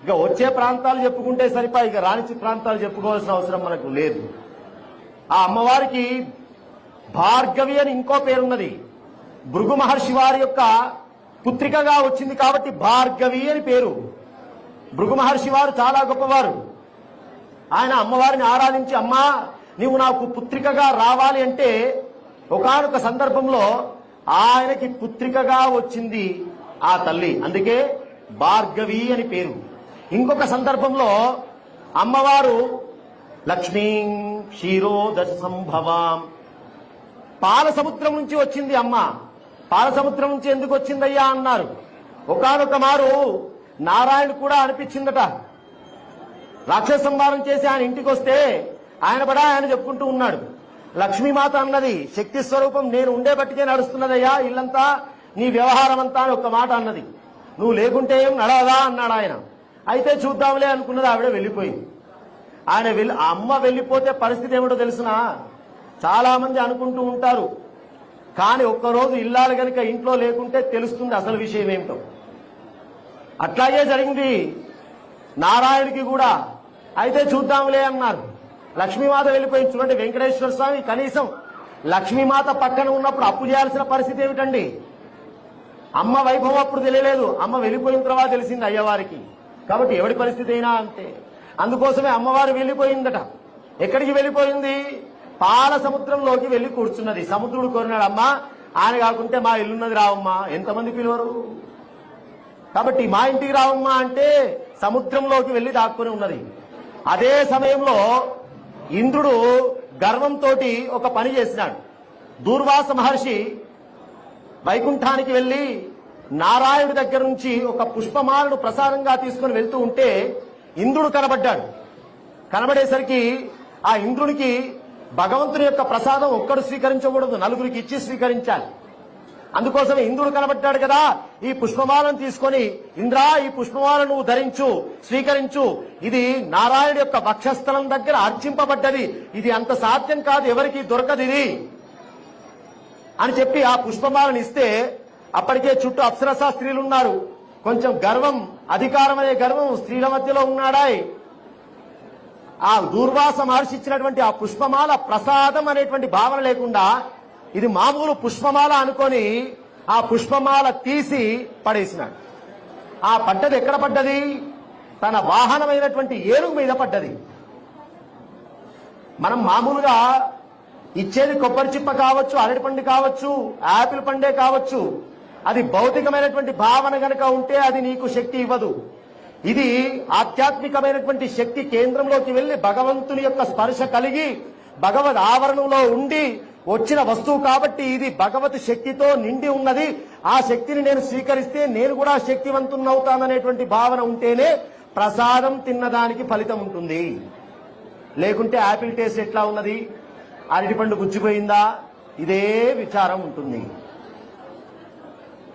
ఇక వచ్చే ప్రాంతాలు చెప్పుకుంటే సరిపోయి, ఇక రాని ప్రాంతాలు చెప్పుకోవాల్సిన అవసరం మనకు లేదు. ఆ అమ్మవారికి భార్గవి అని ఇంకో పేరున్నది. భృగు మహర్షి వారి యొక్క పుత్రికగా వచ్చింది కాబట్టి భార్గవి అని పేరు. భృగు మహర్షి వారు చాలా గొప్పవారు. ఆయన అమ్మవారిని ఆరాధించి, అమ్మా నీవు నాకు పుత్రికగా రావాలి అంటే ఒకానొక సందర్భంలో ఆయనకి పుత్రికగా వచ్చింది ఆ తల్లి, అందుకే భార్గవి అని పేరు. ఇంకొక సందర్భంలో అమ్మవారు లక్ష్మీం క్షీరోదశ సంభవాం, పాల సముద్రం నుంచి వచ్చింది అమ్మ. పాల సముద్రం నుంచి ఎందుకు వచ్చిందయ్యా అన్నారు. ఒకానొక మారు నారాయణ కూడా అనిపించిందట, రాక్షస సంహారం చేసి ఆయన ఇంటికి వస్తే ఆయన చెప్పుకుంటూ ఉన్నాడు. లక్ష్మీమాత అన్నది, శక్తి స్వరూపం నేను ఉండే బట్టికే నడుస్తున్నదయ్యా ఇల్లంతా, నీ వ్యవహారం అంతా అని ఒక్క మాట అన్నది. నువ్వు లేకుంటే ఏం నడవదా అన్నాడు ఆయన. అయితే చూద్దాంలే అనుకున్నది, ఆవిడ వెళ్ళిపోయింది. అమ్మ వెళ్ళిపోతే పరిస్థితి ఏమిటో తెలుసునా? చాలా మంది అనుకుంటూ ఉంటారు, కానీ ఒక్కరోజు ఇల్లాలు గనుక ఇంట్లో లేకుంటే తెలుస్తుంది అసలు విషయం ఏమిటో. అట్లాగే జరిగింది నారాయణుడికి కూడా. అయితే చూద్దాంలే అన్నారు. లక్ష్మీమాత వెళ్ళిపోయింది. చూడండి, వెంకటేశ్వర స్వామి కనీసం లక్ష్మీమాత పక్కన ఉన్నప్పుడు అప్పు చేయాల్సిన పరిస్థితి ఏమిటండి? అమ్మ వైభవం అప్పుడు తెలియలేదు, అమ్మ వెళ్ళిపోయిన తర్వాత తెలిసింది అయ్యవారికి. కాబట్టి ఎవడి పరిస్థితి అయినా అంతే. అందుకోసమే అమ్మవారు వెళ్ళిపోయిందట. ఎక్కడికి వెళ్ళిపోయింది? పాల సముద్రంలోకి వెళ్లి కూర్చున్నది. సముద్రుడు కోరినాడు, అమ్మా ఆయన కాకుంటే మా ఇల్లున్నది రావమ్మా, ఎంతమంది పిలువరు? కాబట్టి మా ఇంటికి రావమ్మా అంటే సముద్రంలోకి వెళ్లి దాక్కుని ఉన్నది. అదే సమయంలో ఇంద్రుడు గర్వంతో ఒక పని చేసినాడు. దూర్వాస మహర్షి వైకుంఠానికి వెళ్లి నారాయణుడి దగ్గర నుంచి ఒక పుష్పమాలను ప్రసాదంగా తీసుకుని వెళ్తూ ఉంటే ఇంద్రుడు కనబడ్డాడు. కనబడేసరికి ఆ ఇంద్రునికి భగవంతుని యొక్క ప్రసాదం ఒక్కడు స్వీకరించకూడదు, నలుగురికి ఇచ్చి స్వీకరించాలి. అందుకోసమే ఇంద్రుడు కనబడ్డాడు కదా, ఈ పుష్పమాలను తీసుకొని ఇంద్రా ఈ పుష్పమాలను నువ్వు ధరించు, స్వీకరించు, ఇది నారాయణుడి యొక్క వక్షస్థలం దగ్గర అర్చింపబడ్డది, ఇది అంత సాధ్యం కాదు, ఎవరికి దొరకదు ఇది అని చెప్పి ఆ పుష్పమాలను ఇస్తే అప్పటికే చుట్టూ అప్సరసా స్త్రీలు ఉన్నారు. కొంచెం గర్వం, అధికారం అనే గర్వం స్త్రీల మధ్యలో ఉన్నాడాయ్. ఆ దూర్వాస మహర్షి ఇచ్చినటువంటి ఆ పుష్పమాల ప్రసాదం అనేటువంటి భావన లేకుండా ఇది మామూలు పుష్పమాల అనుకొని ఆ పుష్పమాల తీసి పడేసినాడు. ఆ పడ్డది ఎక్కడ పడ్డది? తన వాహనమైనటువంటి ఏనుగు మీద పడ్డది. మనం మామూలుగా ఇచ్చేది కొబ్బరి చిప్ప కావచ్చు, అరటి పండు కావచ్చు, యాపిల్ పండే కావచ్చు. అది భౌతికమైనటువంటి భావన గనక ఉంటే అది నీకు శక్తి ఇవ్వదు. ఇది ఆధ్యాత్మికమైనటువంటి శక్తి కేంద్రంలోకి వెళ్లి భగవంతుని యొక్క స్పర్శ కలిగి భగవద్ ఆవరణంలో ఉండి వచ్చిన వస్తువు కాబట్టి ఇది భగవత్ శక్తితో నిండి ఉన్నది. ఆ శక్తిని నేను స్వీకరిస్తే నేను కూడా శక్తివంతున్నవుతాననేటువంటి భావన ఉంటేనే ప్రసాదం తిన్నదానికి ఫలితం ఉంటుంది. లేకుంటే యాపిల్ టేస్ట్ ఎట్లా ఉన్నది, అరటిపండు గుజ్జిపోయిందా, ఇదే విచారం ఉంటుంది.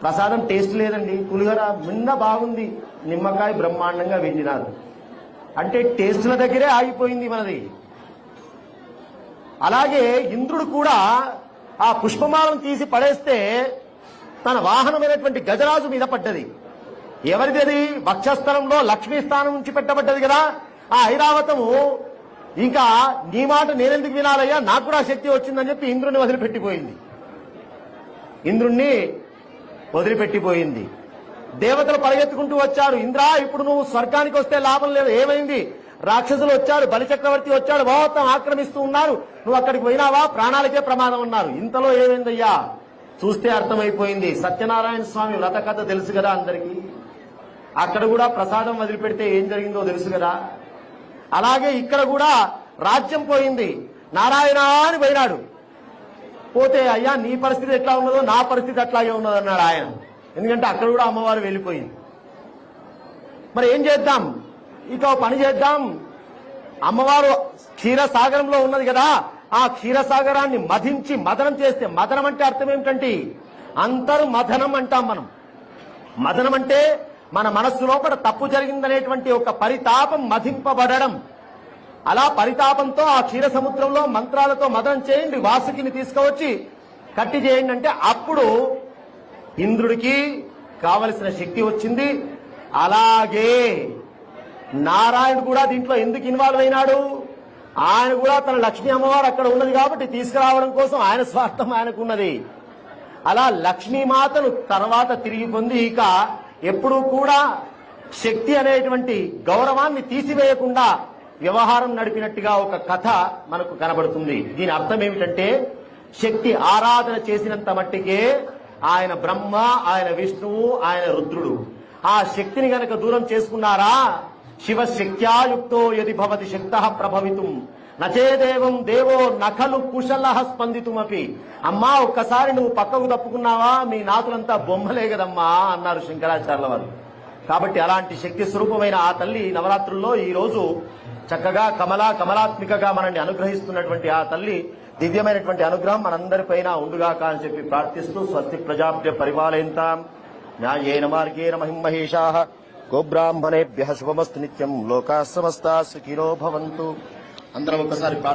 ప్రసాదం టేస్ట్ లేదండి, పులిహోర మిన్న బాగుంది, నిమ్మకాయ బ్రహ్మాండంగా వెండినారు అంటే టేస్టుల దగ్గరే ఆగిపోయింది మనది. అలాగే ఇంద్రుడు కూడా ఆ పుష్పమాలను తీసి పడేస్తే తన వాహనమైనటువంటి గజరాజు మీద పడ్డది. ఎవరిది అది? వక్షస్థలంలో లక్ష్మీ స్థానం నుంచి పెట్టబడ్డది కదా. ఆ ఐరావతము ఇంకా నీ మాట నేనెందుకు వినాలయ్యా, నాకు కూడా శక్తి వచ్చిందని చెప్పి ఇంద్రుడిని వదిలిపెట్టిపోయింది. దేవతలు పరిగెత్తుకుంటూ వచ్చారు. ఇంద్రా ఇప్పుడు నువ్వు స్వర్గానికి వస్తే లాభం లేదు, ఏమైంది? రాక్షసులు వచ్చారు, బలిచక్రవర్తి వచ్చాడు, మొత్తం ఆక్రమిస్తూ ఉన్నారు, నువ్వు అక్కడికి పోయినావా, ప్రాణాలకే ప్రమాదం అన్నారు. ఇంతలో ఏమైందయ్యా చూస్తే అర్థమైపోయింది. సత్యనారాయణ స్వామి వ్రత కథ తెలుసు కదా అందరికీ. అక్కడ కూడా ప్రసాదం వదిలిపెడితే ఏం జరిగిందో తెలుసు కదా. అలాగే ఇక్కడ కూడా రాజ్యం పోయింది. నారాయణ అని పోయినాడు. పోతే అయ్యా నీ పరిస్థితి ఎట్లా ఉన్నదో నా పరిస్థితి అట్లాగే ఉన్నది అన్నాడు ఆయన. ఎందుకంటే అక్కడ కూడా అమ్మవారు వెళ్ళిపోయింది. మరి ఏం చేద్దాం? ఇక పని చేద్దాం. అమ్మవారు క్షీరసాగరంలో ఉన్నది కదా, ఆ క్షీరసాగరాన్ని మధించి మదనం చేస్తే, మదనం అంటే అర్థం ఏమిటంటే అంతర్మథనం అంటాం మనం. మదనం అంటే మన మనస్సు లోపల తప్పు జరిగిందనేటువంటి ఒక పరితాపం మధింపబడడం. అలా పరితాపంతో ఆ క్షీర సముద్రంలో మంత్రాలతో మదనం చేయండి, వాసుకిని తీసుకువచ్చి కట్టి చేయండి అంటే అప్పుడు ఇంద్రుడికి కావలసిన శక్తి వచ్చింది. అలాగే నారాయణుడు కూడా దీంట్లో ఎందుకు ఇన్వాల్వ్ అయినాడు? ఆయన కూడా తన లక్ష్మీ అమ్మవారు అక్కడ ఉన్నది కాబట్టి తీసుకురావడం కోసం ఆయన స్వార్థం ఆయనకున్నది. అలా లక్ష్మీమాతను తర్వాత తిరిగి పొంది ఇక ఎప్పుడూ కూడా శక్తి అనేటువంటి గౌరవాన్ని తీసివేయకుండా వ్యవహారం నడిపినట్టుగా ఒక కథ మనకు కనబడుతుంది. దీని అర్థం ఏమిటంటే శక్తి ఆరాధన చేసినంత మట్టికే ఆయన బ్రహ్మ, ఆయన విష్ణువు, ఆయన రుద్రుడు. ఆ శక్తిని గనక దూరం చేసుకున్నారా, శివశక్త్యాయుక్తో యది భవతి శక్తః ప్రభవితుం నచేదేవం దేవో నఖలు కుశలః స్పందితుమపి. అమ్మా ఒక్కసారి నువ్వు పక్కకు తప్పుకున్నావా మీ నాతులంతా బొమ్మలే కదమ్మా అన్నారు శంకరాచార్యుల వారు. కాబట్టి అలాంటి శక్తి స్వరూపమైన ఆ తల్లి నవరాత్రుల్లో ఈ రోజు చక్కగా కమలాత్మికగా మనల్ని అనుగ్రహిస్తున్నటువంటి ఆ తల్లి దివ్యమైనటువంటి అనుగ్రహం మనందరిపైన ఉండుగాక అని చెప్పి ప్రార్థిస్తూ స్వస్తి ప్రజాభ్య పరిపాలయంతాం న్యాయేన మార్గేణ మహిమహేషాః గోబ్రాహ్మణేభ్యః శుభమస్తు నిత్యం లోకాః సమస్తాః సుఖినో భవంతు. అందరం ఒకసారి